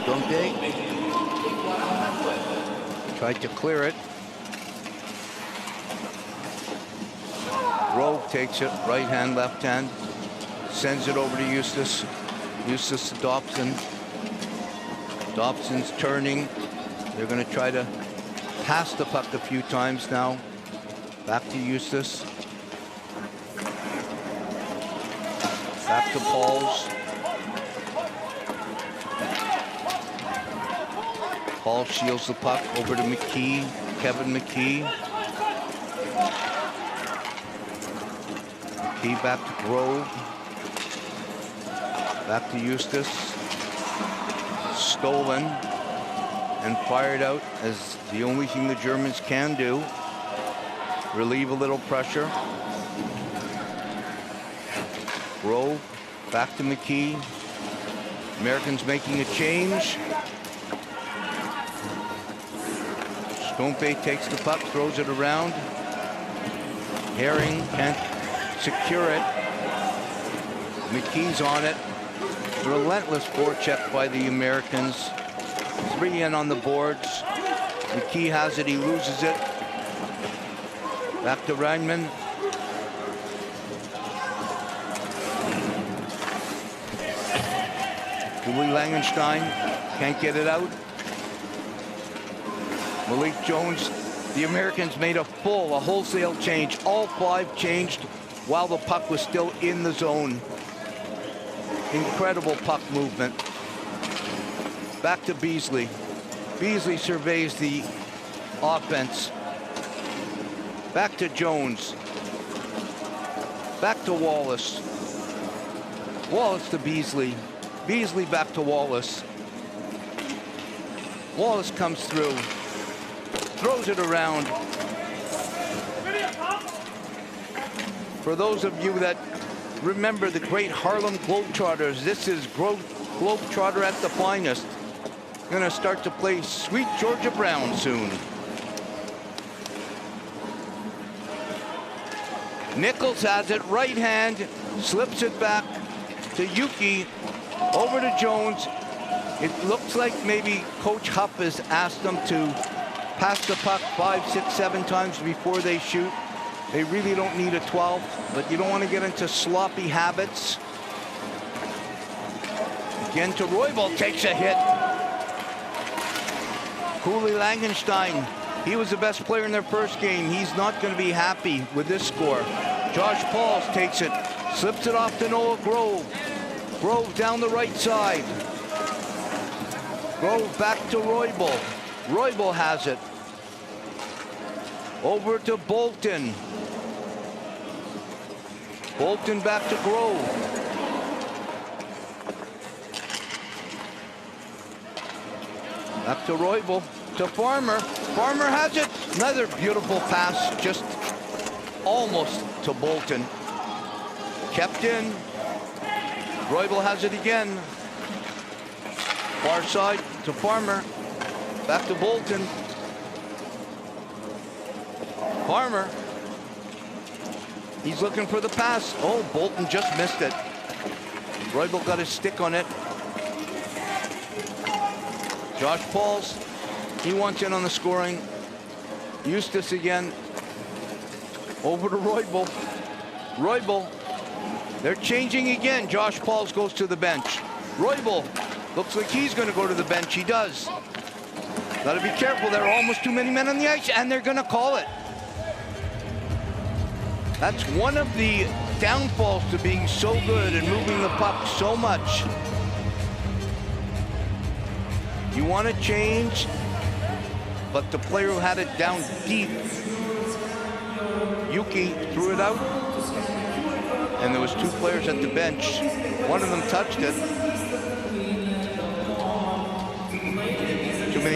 Dante tried to clear it. Grove takes it, right hand, left hand, sends it over to Eustace. Eustace to Dobson. Dobson's turning. They're going to try to pass the puck a few times now. Back to Eustace. Back to Pauls. Paul shields the puck over to McKee. Kevin McKee. McKee back to Grove. Back to Eustace. Stolen and fired out as the only thing the Germans can do. Relieve a little pressure. Grove back to McKee. Americans making a change. Stompe takes the puck, throws it around. Herring can't secure it. McKee's on it. Relentless forecheck by the Americans. 3 in on the boards. McKee has it, he loses it. Back to Reinman. Julie Langenstein can't get it out. Malik Jones. The Americans made a wholesale change. All 5 changed while the puck was still in the zone. Incredible puck movement. Back to Beasley. Beasley surveys the offense. Back to Jones. Back to Wallace. Wallace to Beasley. Beasley back to Wallace. Wallace comes through. Throws it around. For those of you that remember the great Harlem Globetrotters, this is Globetrotter at the finest. Going to start to play Sweet Georgia Brown soon. Nichols has it, right hand, slips it back to Yuki, over to Jones. It looks like maybe Coach Huff has asked them to pass the puck 5, 6, 7 times before they shoot. They really don't need a 12th, but you don't want to get into sloppy habits. Again to Roybal, takes a hit. Cooley Langenstein, he was the best player in their first game. He's not going to be happy with this score. Josh Pauls takes it, slips it off to Noah Grove. Grove down the right side. Grove back to Roybal. Roybal has it. Over to Bolton. Bolton back to Grove. Back to Roybal. To Farmer. Farmer has it. Another beautiful pass, just almost to Bolton. Kept in. Roybal has it again. Far side to Farmer. Back to Bolton. Farmer. He's looking for the pass. Oh, Bolton just missed it. Roybal got his stick on it. Josh Pauls, he wants in on the scoring. Eustace again. Over to Roybal. Roybal. They're changing again. Josh Pauls goes to the bench. Roybal looks like he's going to go to the bench. He does. Got to be careful. There are almost too many men on the ice, and they're going to call it. That's one of the downfalls to being so good and moving the puck so much. You want to change, but the player who had it down deep, Yuki, threw it out, and there was 2 players at the bench. One of them touched it.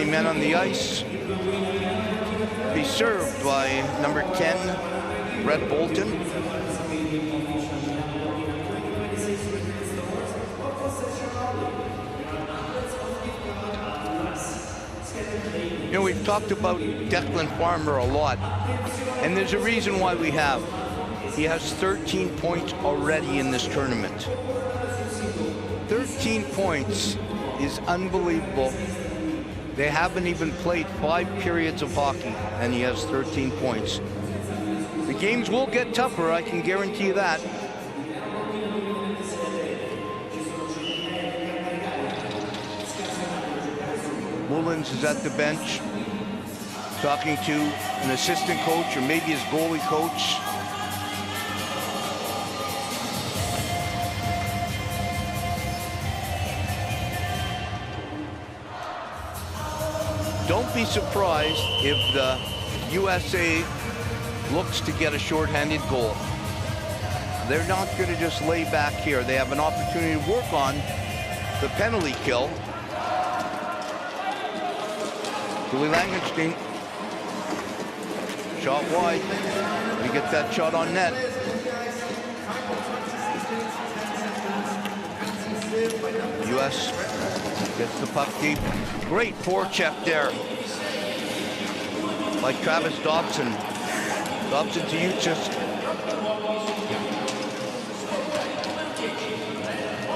many men on the ice. Be served by number 10, Brett Bolton. You know, we've talked about Declan Farmer a lot, and there's a reason why we have. He has 13 points already in this tournament. 13 points is unbelievable. They haven't even played 5 periods of hockey, and he has 13 points. The games will get tougher, I can guarantee you that. Mullins is at the bench, talking to an assistant coach or maybe his goalie coach. Don't be surprised if the USA looks to get a shorthanded goal. They're not going to just lay back here. They have an opportunity to work on the penalty kill. Julie Langenstein, shot wide. We get that shot on net. US gets the puck deep. Great forecheck there by Travis Dobson. Dobson to Uchis.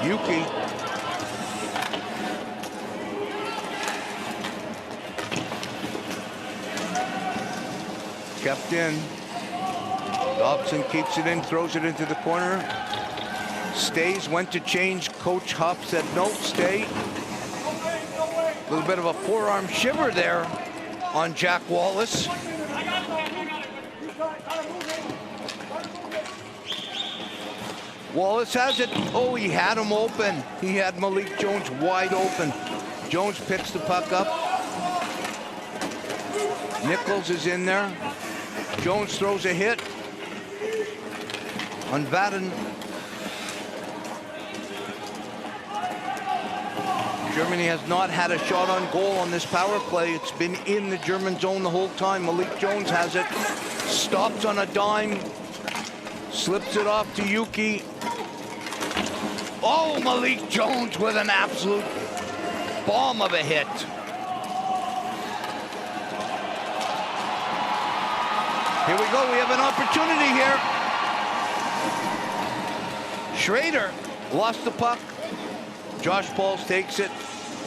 Yuki. Kept in. Dobson keeps it in, throws it into the corner. Stays, went to change. Coach Huff said, no, stay. A little bit of a forearm shiver there on Jack Wallace. Wallace has it. Oh, he had him open. He had Malik Jones wide open. Jones picks the puck up. Nichols is in there. Jones throws a hit on Vadden. Germany has not had a shot on goal on this power play. It's been in the German zone the whole time. Malik Jones has it. Stops on a dime. Slips it off to Yuki. Oh, Malik Jones with an absolute bomb of a hit. Here we go, we have an opportunity here. Schrader lost the puck. Josh Pauls takes it,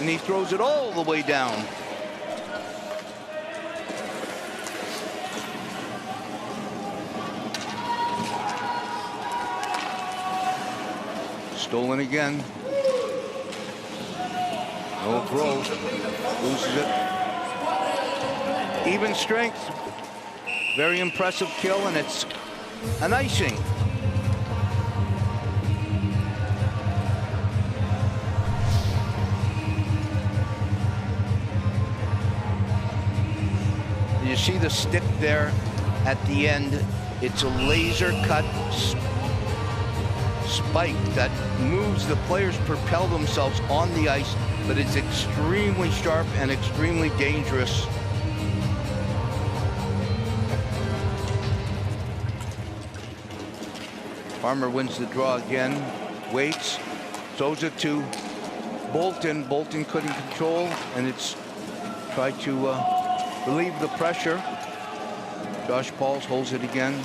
and he throws it all the way down. Stolen again. No throw. Loses it. Even strength. Very impressive kill, and it's an icing. You see the stick there at the end. It's a laser cut spike that moves the players propel themselves on the ice, but it's extremely sharp and extremely dangerous. Farmer wins the draw again, waits, throws it to Bolton. Bolton couldn't control, and it's tried to relieve the pressure. Josh Pauls holds it again.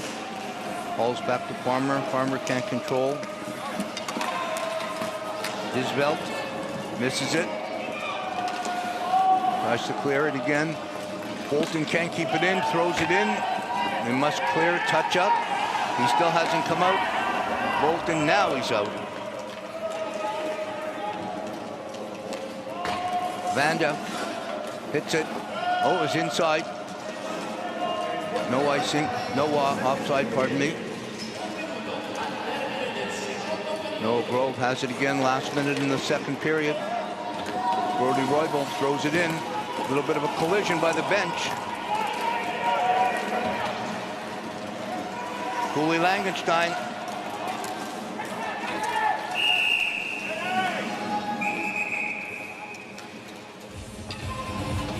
Pauls back to Farmer. Farmer can't control. Isvelt misses it. Tries to clear it again. Bolton can't keep it in, throws it in. They must clear, touch up. He still hasn't come out. Bolton, now he's out. Vanda hits it. Oh, it's inside. No icing, no offside, pardon me. Noah Grove has it again last minute in the second period. Brody Roybal throws it in. A little bit of a collision by the bench. Cooley Langenstein.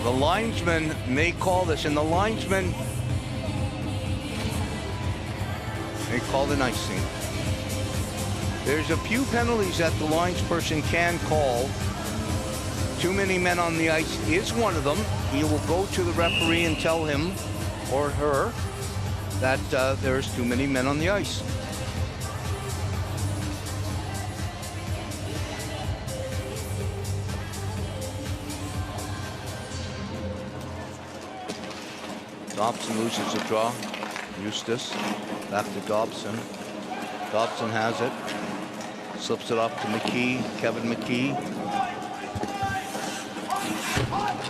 The linesman may call this, and the linesman may call the icing. There's a few penalties that the linesperson can call. Too many men on the ice is one of them. He will go to the referee and tell him or her that there's too many men on the ice. Dobson loses the draw. Eustace back to Dobson. Dobson has it. Slips it off to McKee. Kevin McKee.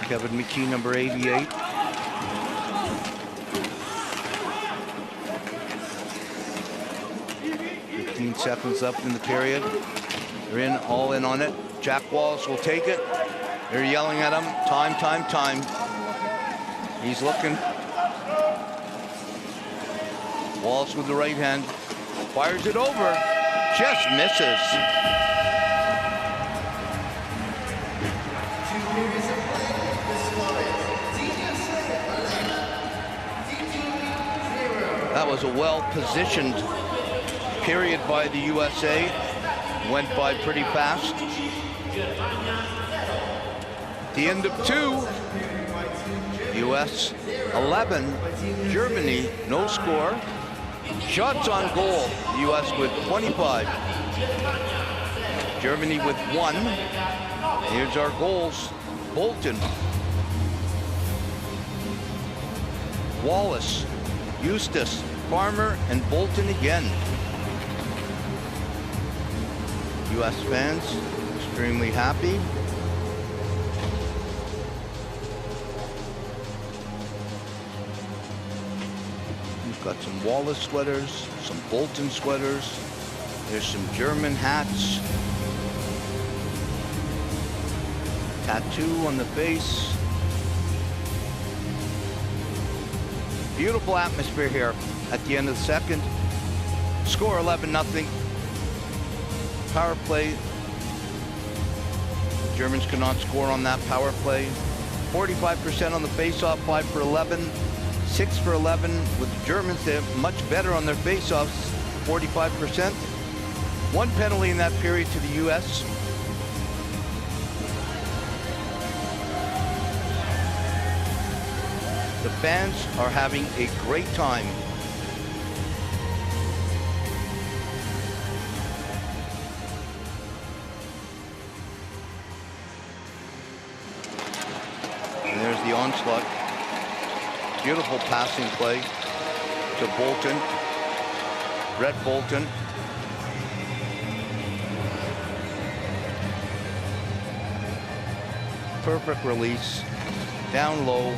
Kevin McKee, number 88. Seconds left in the period. They're in, all in on it. Jack Wallace will take it. They're yelling at him. Time, time, time. He's looking. Wallace with the right hand. Fires it over. Just misses. That was a well-positioned period by the USA. Went by pretty fast. The end of 2. US 11, Germany no score. Shots on goal, US with 25. Germany with 1. Here's our goals. Bolton, Wallace, Eustace, Farmer, and Bolton again. US fans extremely happy. We've got some Wallace sweaters, some Bolton sweaters. There's some German hats. Tattoo on the face. Beautiful atmosphere here at the end of the second. Score 11-0. Power play. Germans could not score on that power play. 45% on the face-off, 5 for 11. 6 for 11 with the Germans. They're much better on their face-offs, 45%. 1 penalty in that period to the US. The fans are having a great time. And there's the onslaught. Beautiful passing play to Bolton. Brett Bolton. Perfect release. Down low.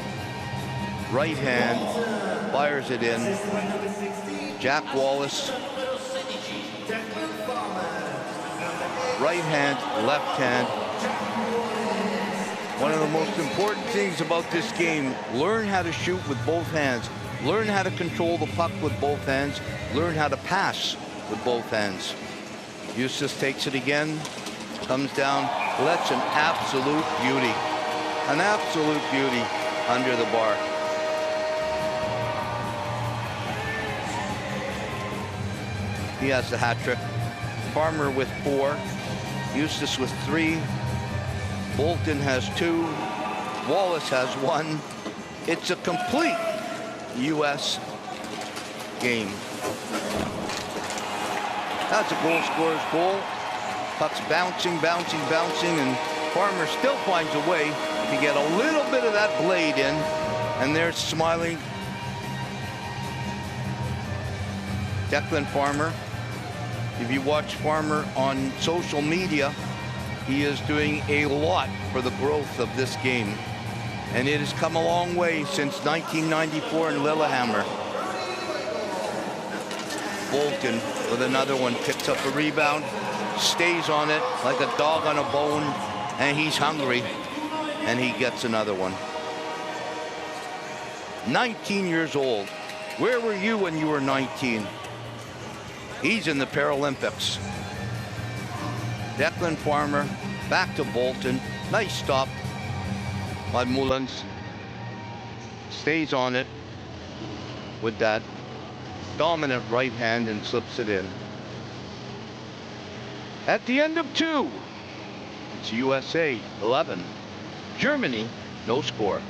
Right hand. Fires it in. Jack Wallace. Right hand, left hand. One of the most important things about this game, learn how to shoot with both hands. Learn how to control the puck with both hands. Learn how to pass with both hands. Eustace takes it again. Comes down. Lets an absolute beauty. An absolute beauty under the bar. He has the hat trick. Farmer with 4. Eustace with 3. Bolton has 2. Wallace has 1. It's a complete US game. That's a goal scorer's goal. Puck's bouncing, bouncing, bouncing, and Farmer still finds a way to get a little bit of that blade in. And they're smiling. Declan Farmer. If you watch Farmer on social media, he is doing a lot for the growth of this game. And it has come a long way since 1994 in Lillehammer. Bolton with another one, picks up a rebound, stays on it like a dog on a bone, and he's hungry, and he gets another one. 19 years old. Where were you when you were 19? He's in the Paralympics. Declan Farmer back to Bolton. Nice stop by Mullins. stays on it with that dominant right hand and slips it in. At the end of 2, it's USA 11, Germany no score.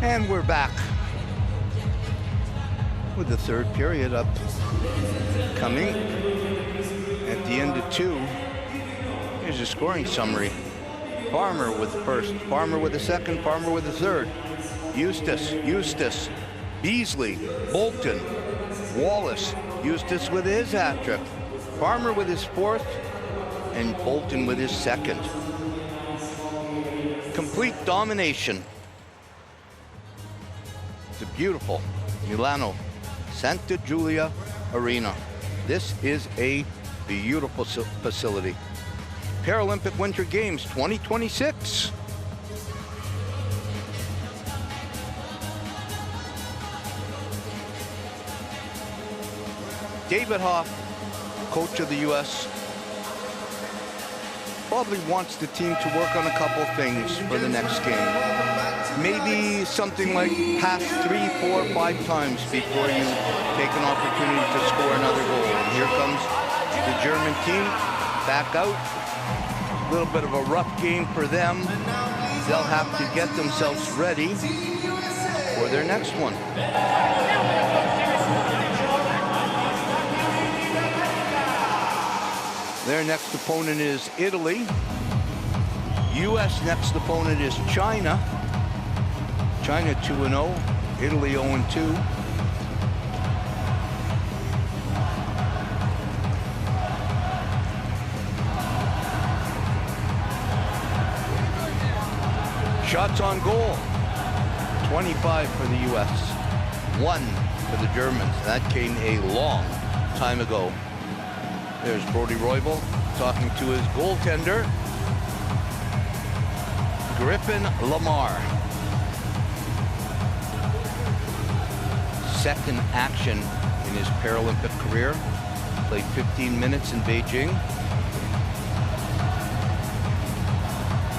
And we're back with the third period upcoming. At the end of 2, here's a scoring summary. Farmer with the first, Farmer with the second, Farmer with the third. Eustace, Beasley, Bolton, Wallace, Eustace with his hat trick, Farmer with his fourth, and Bolton with his second. Complete domination. It's a beautiful Milano Santa Giulia Arena. This is a beautiful facility. Paralympic Winter Games 2026. David Hoff, coach of the U.S., probably wants the team to work on a couple things for the next game. Maybe something like pass 3, 4, 5 times before you take an opportunity to score another goal. And here comes the German team back out. A little bit of a rough game for them. They'll have to get themselves ready for their next one. Their next opponent is Italy. U.S. next opponent is China. China 2-0, Italy 0-2. Shots on goal, 25 for the U.S., 1 for the Germans. That came a long time ago. There's Brody Roybal talking to his goaltender, Griffin Lamar. Second action in his Paralympic career. Played 15 minutes in Beijing.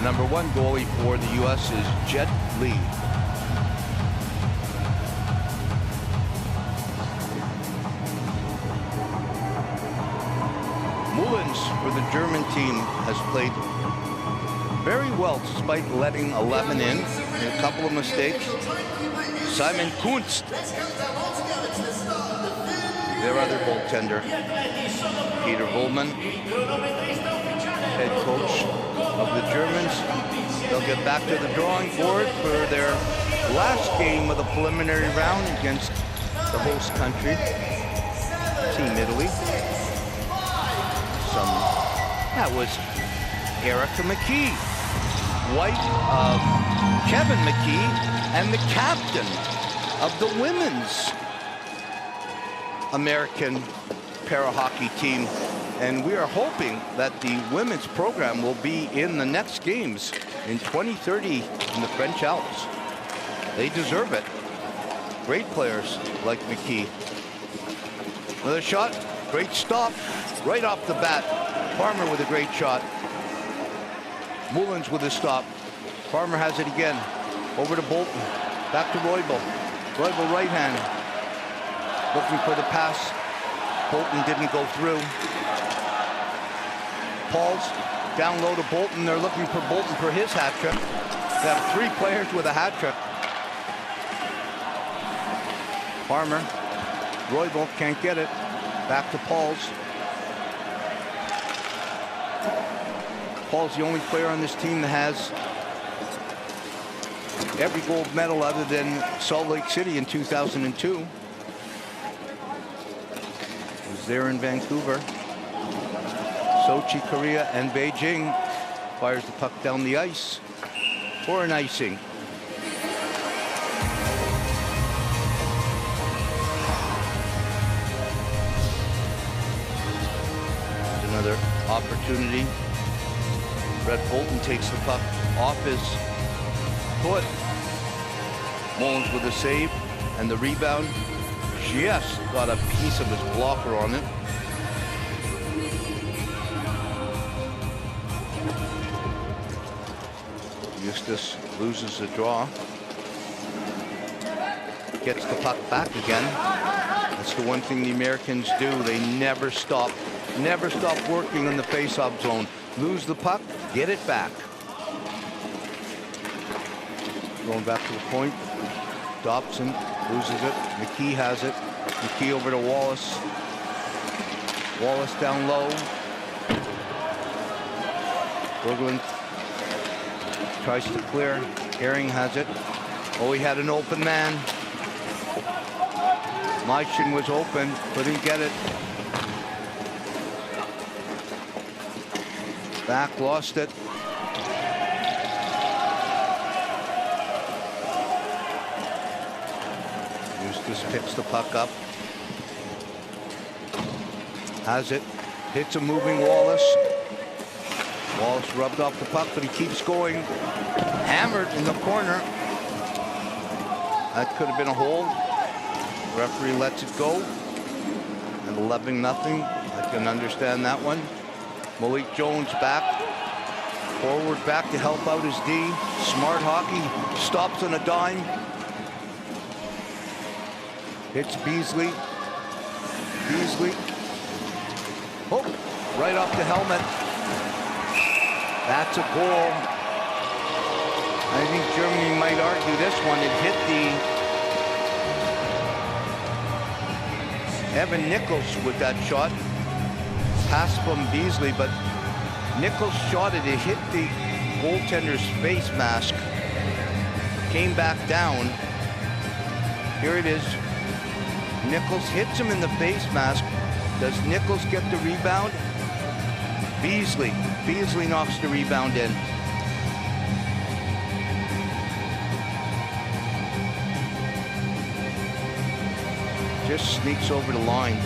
Number 1 goalie for the U.S. is Jet Li. Mullins for the German team has played very well despite letting 11 in and a couple of mistakes. Simon Kunst, their other goaltender. Peter Bullman, head coach of the Germans. They'll get back to the drawing board for their last game of the preliminary round against the host country, Team Italy. That was Erica McKee, wife of Kevin McKee and the captain of the women's American para-hockey team. And we are hoping that the women's program will be in the next games in 2030 in the French Alps. They deserve it. Great players like McKee. Another shot, great stop, right off the bat. Farmer with a great shot. Mullins with a stop. Farmer has it again. Over to Bolton. Back to Roybal. Roybal right hand. Looking for the pass. Bolton didn't go through. Paul's down low to Bolton. They're looking for Bolton for his hat trick. They have 3 players with a hat trick. Farmer. Roybal can't get it. Back to Paul's. Paul's the only player on this team that has every gold medal other than Salt Lake City in 2002. He was there in Vancouver, Sochi, Korea, and Beijing. Fires the puck down the ice for an icing. Another opportunity. Brett Bolton takes the puck off his foot. Mullins with a save and the rebound. Just got a piece of his blocker on it. Eustace loses the draw. Gets the puck back again. That's the one thing the Americans do. They never stop working in the face-off zone. Lose the puck, get it back. Going back to the point. Dobson loses it. McKee has it. McKee over to Wallace. Wallace down low. Berglund tries to clear. Herring has it. Oh, he had an open man. Meischen was open, couldn't get it. Back, lost it. Eustace picks the puck up. Has it. Hits a moving Wallace. Wallace rubbed off the puck, but he keeps going. Hammered in the corner. That could have been a hold. Referee lets it go. And 11-0. I can understand that one. Malik Jones back. Forward back to help out his D. Smart hockey. Stops on a dime. Hits Beasley. Beasley. Oh, right off the helmet. That's a goal. I think Germany might argue this one. It hit the Evan Nichols with that shot. Pass from Beasley, but Nichols shot it. It hit the goaltender's face mask. Came back down. Here it is. Nichols hits him in the face mask. Does Nichols get the rebound? Beasley. Beasley knocks the rebound in. Just sneaks over the line.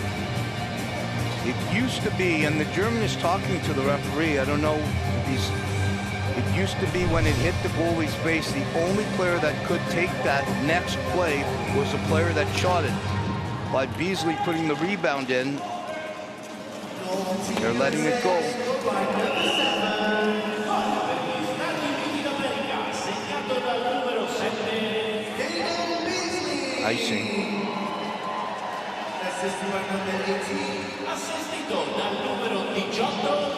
It used to be, and the German is talking to the referee, I don't know if he's, it used to be when it hit the goalie's face, the only player that could take that next play was the player that shot it. By Beasley putting the rebound in, they're letting it go. Icing.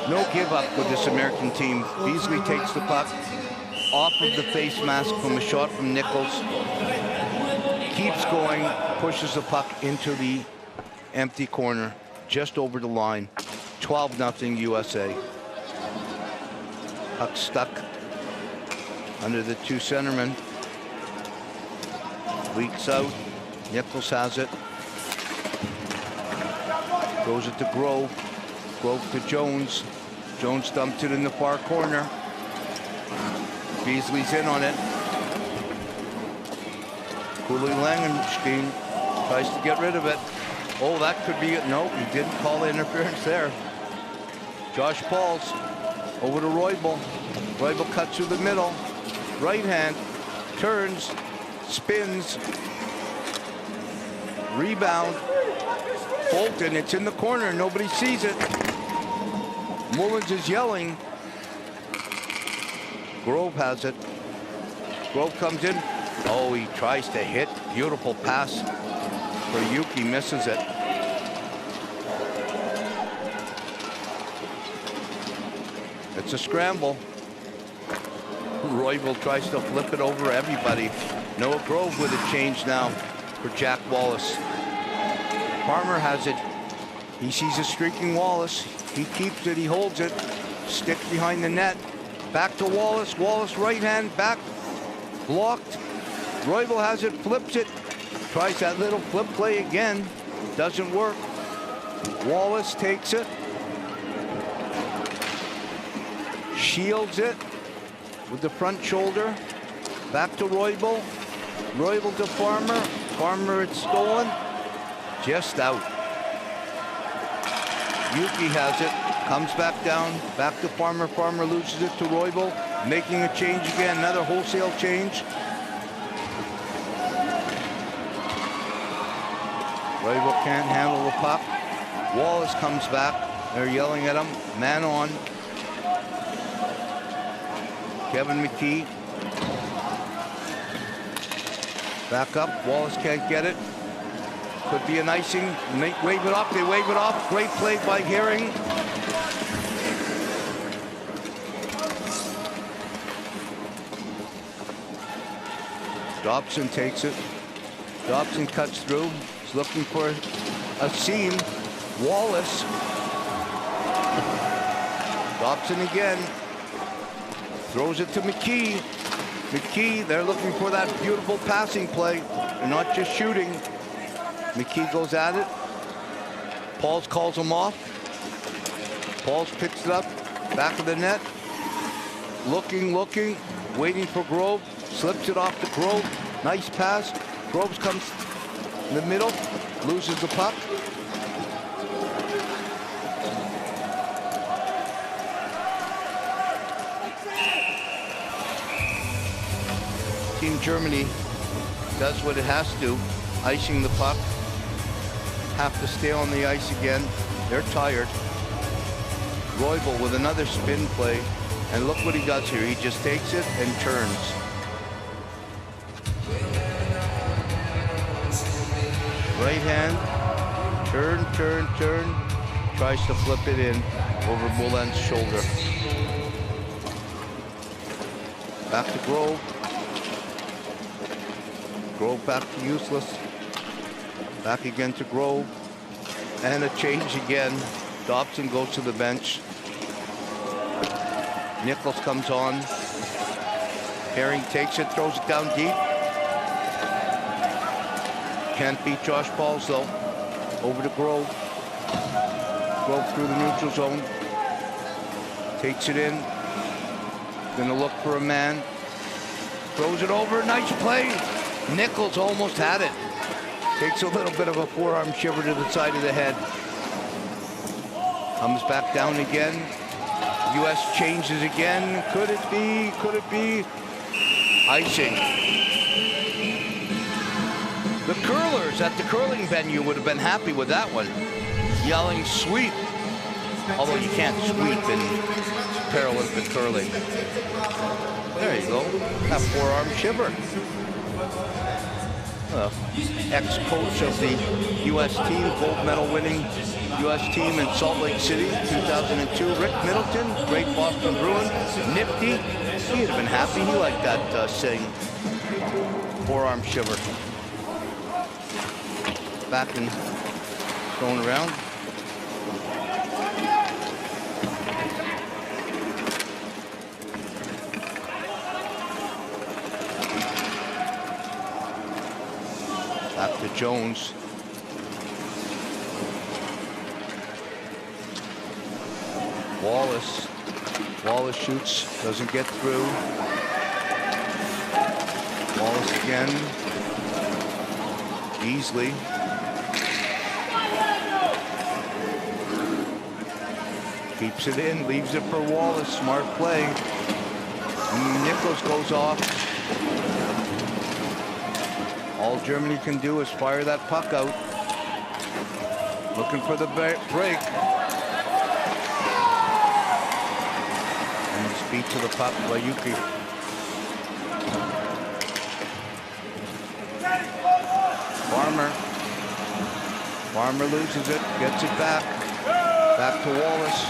No give up with this American team. Beasley takes the puck off of the face mask from a shot from Nichols. Keeps going, pushes the puck into the empty corner, just over the line. 12-0 USA. Puck stuck under the two centermen. Leaks out. Nichols has it. Goes it to Grove. Grove to Jones. Jones dumped it in the far corner. Beasley's in on it. Cooley Langenstein tries to get rid of it. Oh, that could be it. No, he didn't call the interference there. Josh Pauls over to Roybal. Roybal cuts through the middle. Right hand. Turns. Spins. Rebound. Bolton, it's in the corner. Nobody sees it. Mullins is yelling. Grove has it. Grove comes in. Oh, he tries to hit. Beautiful pass for Yuki. Misses it. It's a scramble. Royville tries to flip it over everybody. Noah Grove with a change now for Jack Wallace. Farmer has it. He sees a streaking Wallace. He keeps it. He holds it. Stick behind the net. Back to Wallace. Wallace right hand back. Blocked. Royville has it. Flips it. Tries that little flip play again. Doesn't work. Wallace takes it. Shields it with the front shoulder. Back to Royville. Royville to Farmer. Farmer, it's stolen. Just out. Yuki has it. Comes back down. Back to Farmer. Farmer loses it to Royville. Making a change again. Another wholesale change. Royville can't handle the puck. Wallace comes back. They're yelling at him. Man on. Kevin McKee. Back up. Wallace can't get it. Could be an icing. Wave it off. They wave it off. Great play by Herring. Dobson takes it. Dobson cuts through. He's looking for a seam. Wallace. Dobson again. Throws it to McKee. McKee, they're looking for that beautiful passing play. They're not just shooting. McKee goes at it. Pauls calls him off. Pauls picks it up. Back of the net. Looking, waiting for Grove. Slips it off to Grove. Nice pass. Groves comes in the middle. Loses the puck. Team Germany does what it has to. Icing the puck. Have to stay on the ice again. They're tired. Roybal with another spin play. And look what he does here. He just takes it and turns. Right hand. Turn. Tries to flip it in over Moulin's shoulder. Back to Grove. Grove back to useless. Back again to Grove. And a change again. Dobson goes to the bench. Nichols comes on. Herring takes it, throws it down deep. Can't beat Josh Pauls though. Over to Grove. Grove through the neutral zone. Takes it in. Gonna look for a man. Throws it over, nice play. Nichols almost had it. Takes a little bit of a forearm shiver to the side of the head. Comes back down again. U.S. changes again. Could it be? Could it be? Icing. The curlers at the curling venue would have been happy with that one. Yelling sweep. Although you can't sweep in Paralympic curling. There you go. That forearm shiver. Ex-coach of the U.S. team, gold medal winning U.S. team in Salt Lake City, 2002. Rick Middleton, great Boston Bruin, nifty. He'd have been happy. He liked that saying, forearm shiver. Back and going around. Back to Jones. Wallace shoots, doesn't get through. Wallace again. Beasley. Keeps it in, leaves it for Wallace. Smart play. Nichols goes off. All Germany can do is fire that puck out. Looking for the break. And speed to the puck by Yuki. Farmer loses it, gets it back. Back to Wallace.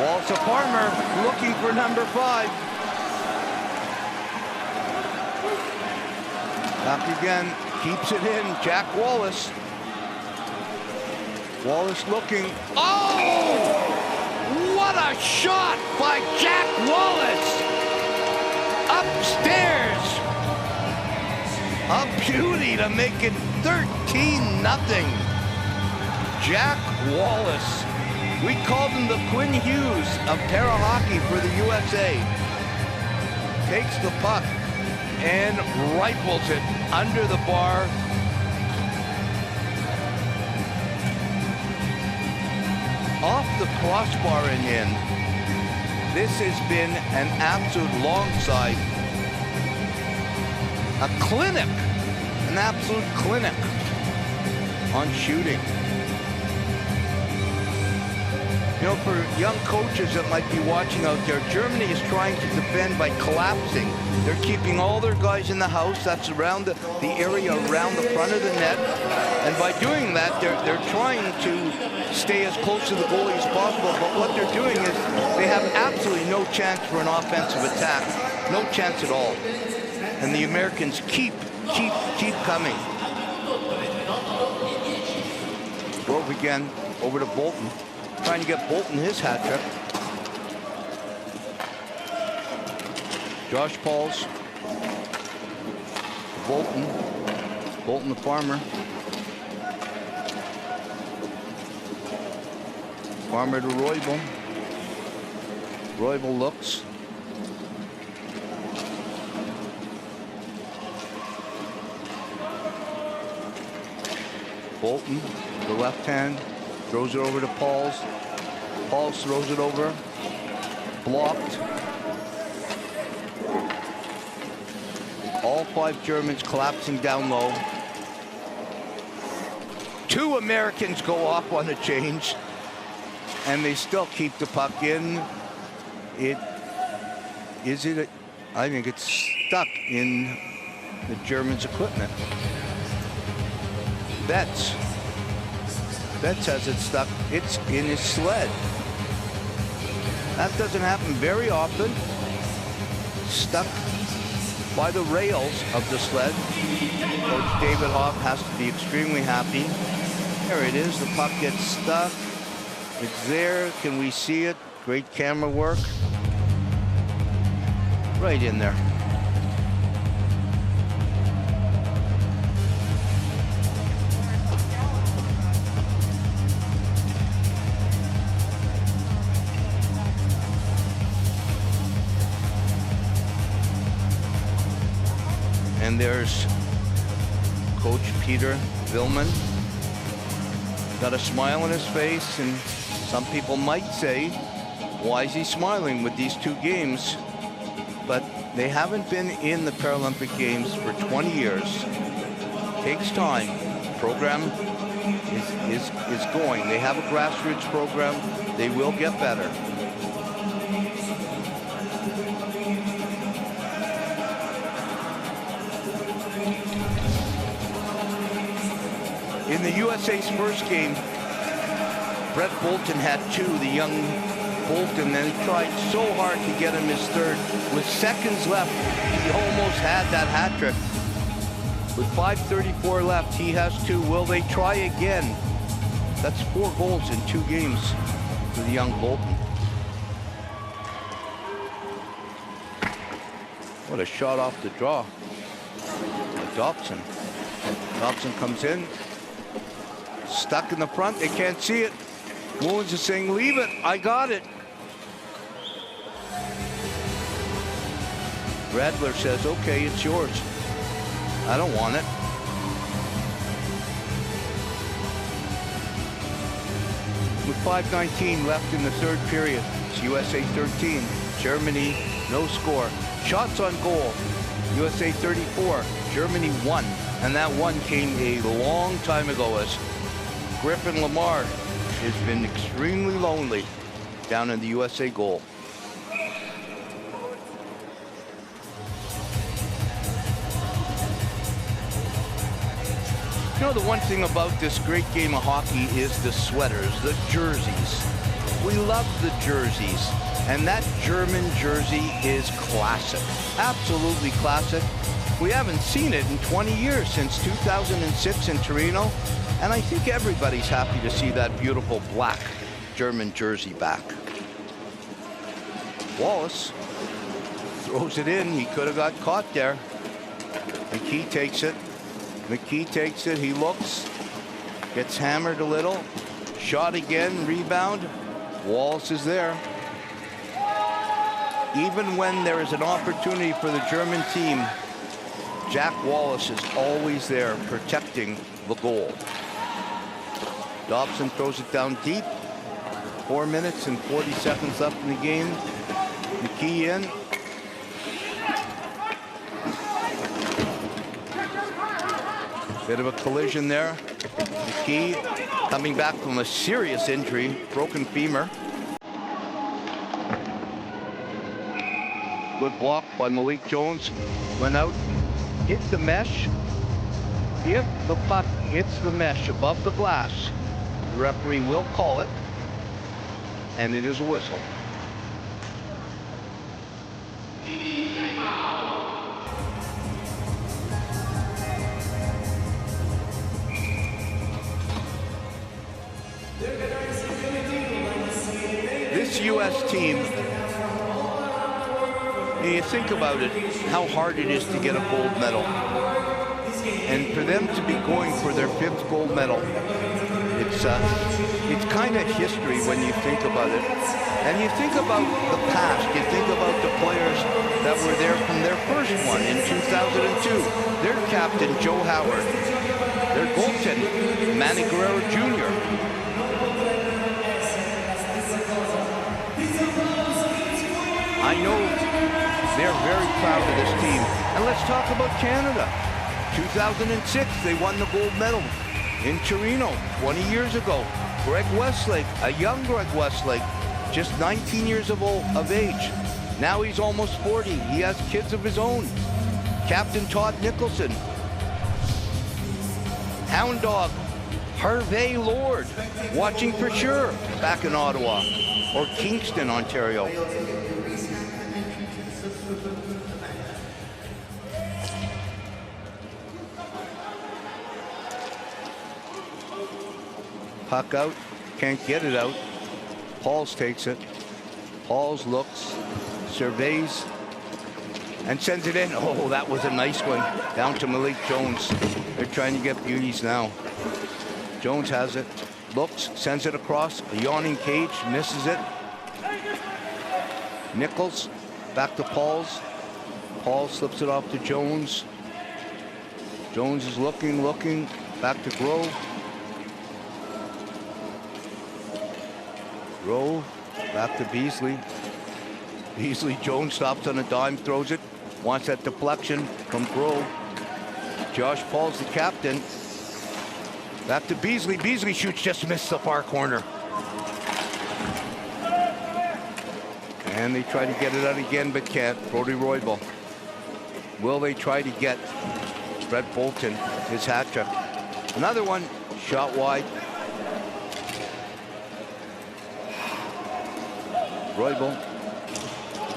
Wallace to Farmer, looking for number 5. Back again, keeps it in, Jack Wallace. Wallace looking, oh! What a shot by Jack Wallace! Upstairs! A beauty to make it 13-0. Jack Wallace. We called him the Quinn Hughes of para-hockey for the USA. Takes the puck and rifles it under the bar. Off the crossbar and in. This has been an absolute long side. A clinic, an absolute clinic on shooting. You know, for young coaches that might be watching out there, Germany is trying to defend by collapsing. They're keeping all their guys in the house. That's around the area around the front of the net. And by doing that, they're trying to stay as close to the goalie as possible. But what they're doing is they have absolutely no chance for an offensive attack. No chance at all. And the Americans keep keep coming. Grove again, over to Bolton. Trying to get Bolton his hat trick. Josh Pauls. Bolton. Bolton the farmer. Farmer to Roybal. Roybal looks. Bolton, the left hand, throws it over to Pauls. Pauls throws it over. Blocked. All 5 Germans collapsing down low. 2 Americans go off on the change, and they still keep the puck in. I think it's stuck in the Germans' equipment. Betts has it stuck. It's in his sled. That doesn't happen very often. Stuck by the rails of the sled. Coach David Hoff has to be extremely happy. There it is. The puck gets stuck. It's there. Can we see it? Great camera work. Right in there. And there's Coach Peter Villman. Got a smile on his face, and some people might say, why is he smiling with these 2 games? But they haven't been in the Paralympic Games for 20 years. Takes time. Program is going. They have a grassroots program. They will get better. In the USA's first game, Brett Bolton had 2, the young Bolton, and he tried so hard to get him his 3rd. With seconds left, he almost had that hat trick. With 5:34 left, he has 2. Will they try again? That's 4 goals in 2 games for the young Bolton. What a shot off the draw. Dobson. Dobson comes in. Stuck in the front. They can't see it. Mullins is saying, leave it. I got it. Radler says, okay, it's yours. I don't want it. With 5:19 left in the 3rd period, it's USA 13, Germany no score. Shots on goal, USA 34, Germany 1. And that 1 came a long time ago as Griffin Lamar has been extremely lonely down in the USA goal. You know, the one thing about this great game of hockey is the sweaters, the jerseys. We love the jerseys, and that German jersey is classic, absolutely classic. We haven't seen it in 20 years, since 2006 in Torino, and I think everybody's happy to see that beautiful black German jersey back. Wallace throws it in. He could have got caught there. McKee takes it. McKee takes it. He looks, gets hammered a little. Shot again, rebound. Wallace is there. Even when there is an opportunity for the German team, Jack Wallace is always there protecting the goal. Dobson throws it down deep. 4 minutes and 40 seconds left in the game. McKee in. Bit of a collision there. McKee coming back from a serious injury, broken femur. Good block by Malik Jones. Went out, hit the mesh. If the puck hits the mesh above the glass, the referee will call it, and it is a whistle. This U.S. team, you think about it, how hard it is to get a gold medal. And for them to be going for their 5th gold medal, it's kind of history when you think about it. And you think about the past, you think about the players that were there from their first one in 2002. Their captain, Joe Howard. Their goaltender, Manny Guerrero Jr. I know they're very proud of this team. And let's talk about Canada. 2006, they won the gold medal in Torino 20 years ago. Greg Westlake, a young Greg Westlake, just 19 years of age. Now he's almost 40. He has kids of his own. Captain Todd Nicholson. Hound Dog Harvey Lord, watching for sure, back in Ottawa or Kingston, Ontario. Puck out, can't get it out. Pauls takes it. Pauls looks, surveys, and sends it in. Oh, that was a nice one. Down to Malik Jones. They're trying to get beauties now. Jones has it, looks, sends it across. A yawning cage, misses it. Nichols, back to Pauls. Pauls slips it off to Jones. Jones is looking, back to Grove. Grove, back to Beasley. Beasley, Jones stops on a dime, throws it. Wants that deflection from Grove. Josh Paul's the captain. Back to Beasley. Beasley shoots, just missed the far corner. And they try to get it out again, but can't. Brody Roybal. Will they try to get Brett Bolton his hat trick? Another one, shot wide. Roybal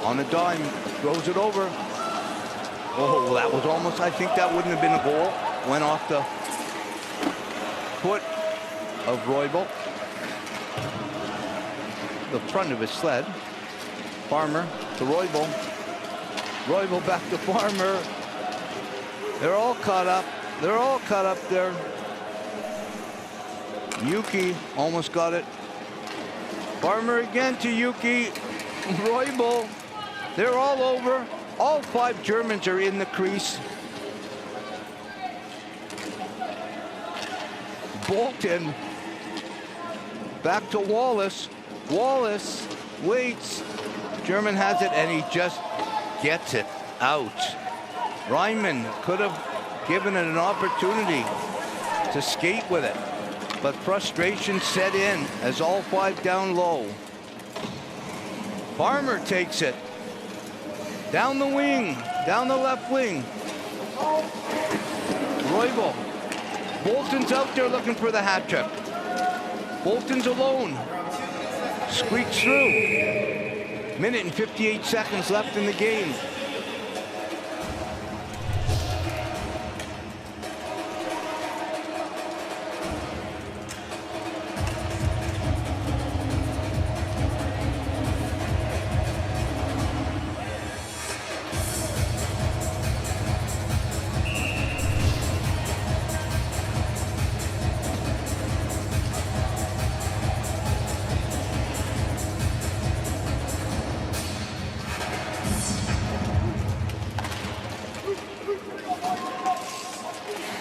on a dime, throws it over. Oh, that was almost, I think that wouldn't have been a goal. Went off the foot of Roybal. The front of his sled. Farmer to Roybal. Roybal back to Farmer. They're all caught up. They're all caught up there. Yuki almost got it. Farmer again to Yuki. Roybal. They're all over. All 5 Germans are in the crease. Bolton. Back to Wallace. Wallace waits. German has it, and he just gets it out. Ryman could have given it an opportunity to skate with it, but frustration set in as all 5 down low. Farmer takes it. Down the wing, down the left wing. Roybal. Bolton's out there looking for the hat trick. Bolton's alone. Squeaks through. Minute and 58 seconds left in the game.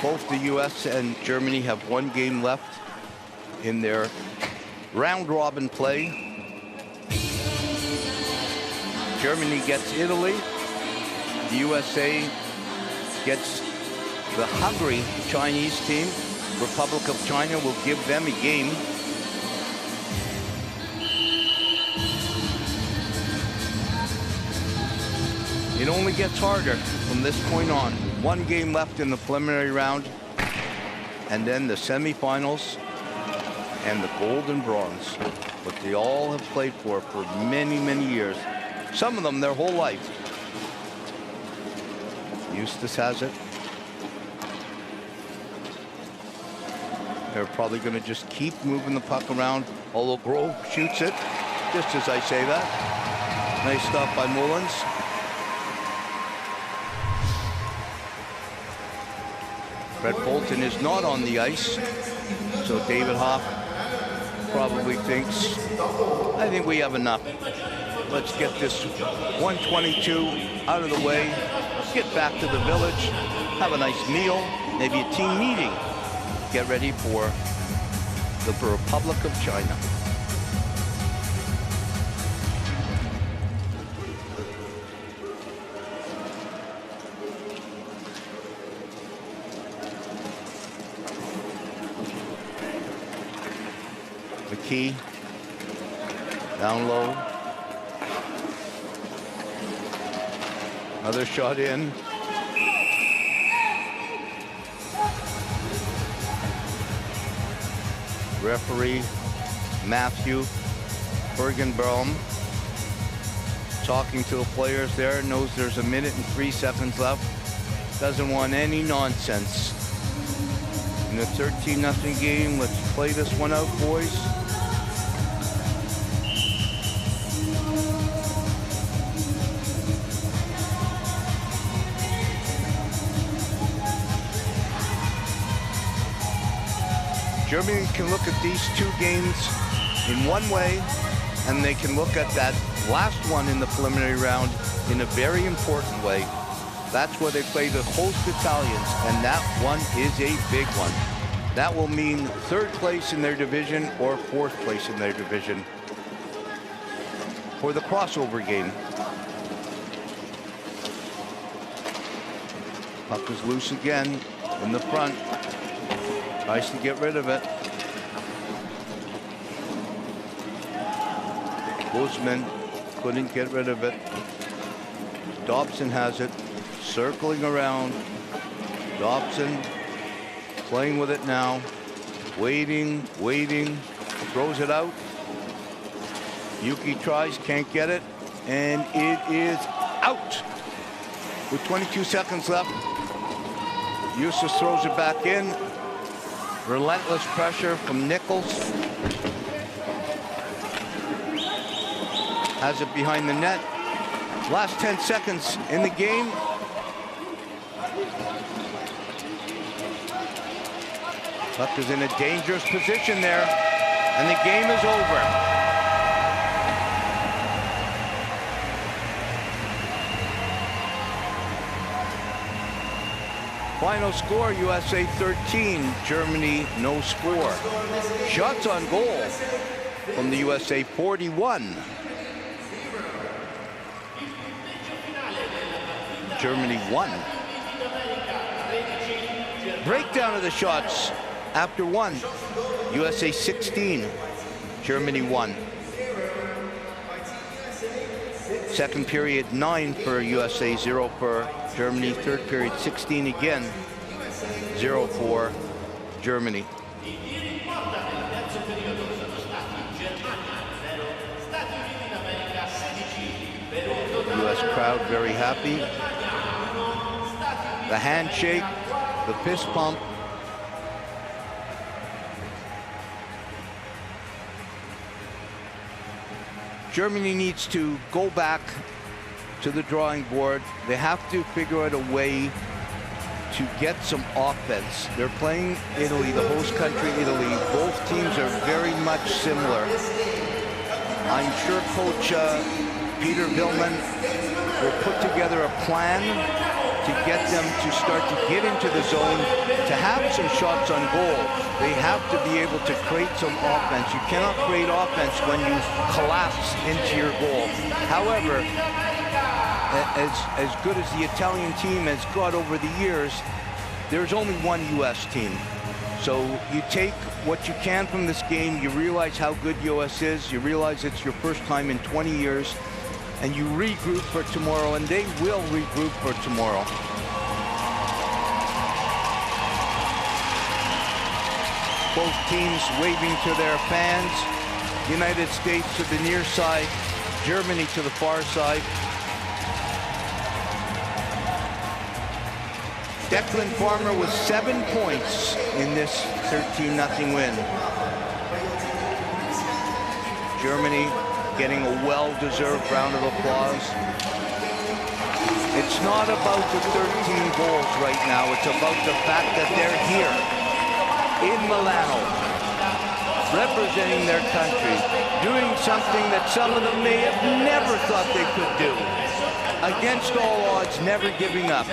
Both the U.S. and Germany have 1 game left in their round-robin play. Germany gets Italy. The USA gets the hungry Chinese team. Republic of China will give them a game. It only gets harder from this point on. 1 game left in the preliminary round, and then the semifinals and the gold and bronze. What they all have played for many, many years. Some of them their whole life. Eustace has it. They're probably going to just keep moving the puck around, although Grove shoots it, just as I say that. Nice stop by Mullins. Brett Bolton is not on the ice, so David Hoff probably thinks, I think we have enough. Let's get this 122 out of the way, get back to the village, have a nice meal, maybe a team meeting. Get ready for the Republic of China. McKee, down low. Another shot in. Referee Matthew Bergenbaum talking to the players there, knows there's 1 minute and 3 seconds left. Doesn't want any nonsense. In a 13-0 game, let's play this one out, boys. Germany can look at these two games in one way, and they can look at that last one in the preliminary round in a very important way. That's where they play the host Italians, and that one is a big one. That will mean 3rd place in their division or 4th place in their division for the crossover game. Puck is loose again in the front. Tries to get rid of it. Guzman couldn't get rid of it. Dobson has it, circling around. Dobson playing with it now. Waiting, throws it out. Yuki tries, can't get it, and it is out. With 22 seconds left, Eustace throws it back in. Relentless pressure from Nichols. Has it behind the net. Last 10 seconds in the game. Puck is in a dangerous position there, and the game is over. Final score, USA 13, Germany no score. Shots on goal from the USA, 41. Germany 1. Breakdown of the shots after 1. USA 16, Germany 1. Second period 9 for USA, 0 for Germany. Third period 16 again, 0 for Germany. US crowd very happy. The handshake, the fist pump. Germany needs to go back to the drawing board. They have to figure out a way to get some offense. They're playing Italy, the host country, Italy. Both teams are very much similar. I'm sure Coach Peter Villman will put together a plan to get them to start to get into the zone, to have some shots on goal. They have to be able to create some offense. You cannot create offense when you collapse into your goal. However, as good as the Italian team has got over the years, there's only one US team. So you take what you can from this game, you realize how good US is, you realize it's your first time in 20 years, and you regroup for tomorrow, and they will regroup for tomorrow. Both teams waving to their fans. United States to the near side, Germany to the far side. Declan Farmer with 7 points in this 13-0 win. Germany getting a well-deserved round of applause. It's not about the 13 goals right now. It's about the fact that they're here in Milano, representing their country, doing something that some of them may have never thought they could do. Against all odds, never giving up.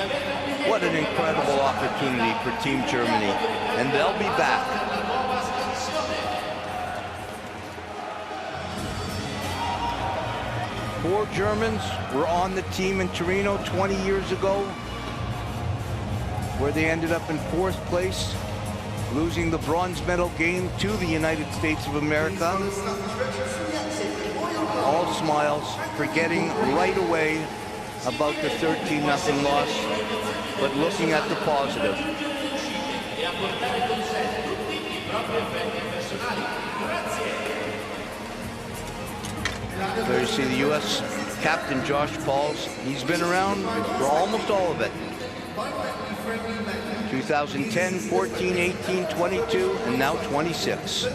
What an incredible opportunity for Team Germany, and they'll be back. Four Germans were on the team in Torino 20 years ago, where they ended up in 4th place, losing the bronze medal game to the United States of America. All smiles, forgetting right away about the 13-0 loss, but looking at the positive. There you see the U.S. captain Josh Pauls. He's been around for almost all of it. 2010, 14, 18, 22, and now 26.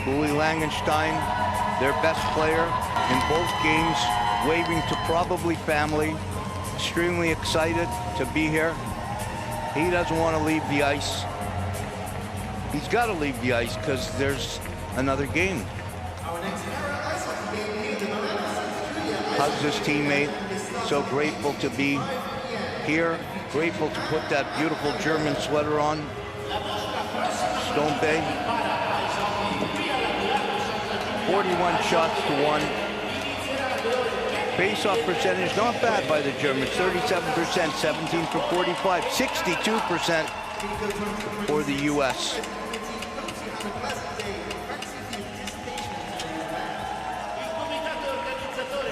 Louis Langenstein, their best player in both games, waving to probably family, extremely excited to be here. He doesn't want to leave the ice. He's got to leave the ice because there's another game. Hugs his teammate, so grateful to be here, grateful to put that beautiful German sweater on. Stone Bay. 41 shots to 1. Face-off percentage, not bad by the Germans, 37%, 17 for 45, 62% for the U.S.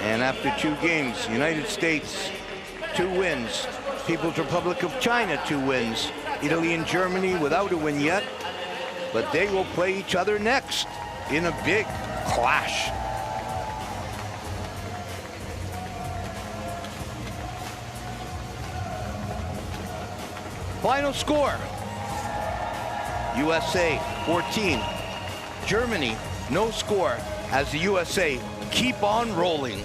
And after 2 games, United States, 2 wins. People's Republic of China, 2 wins. Italy and Germany without a win yet, but they will play each other next in a big clash. Final score: USA 14, Germany no score, as the USA keep on rolling.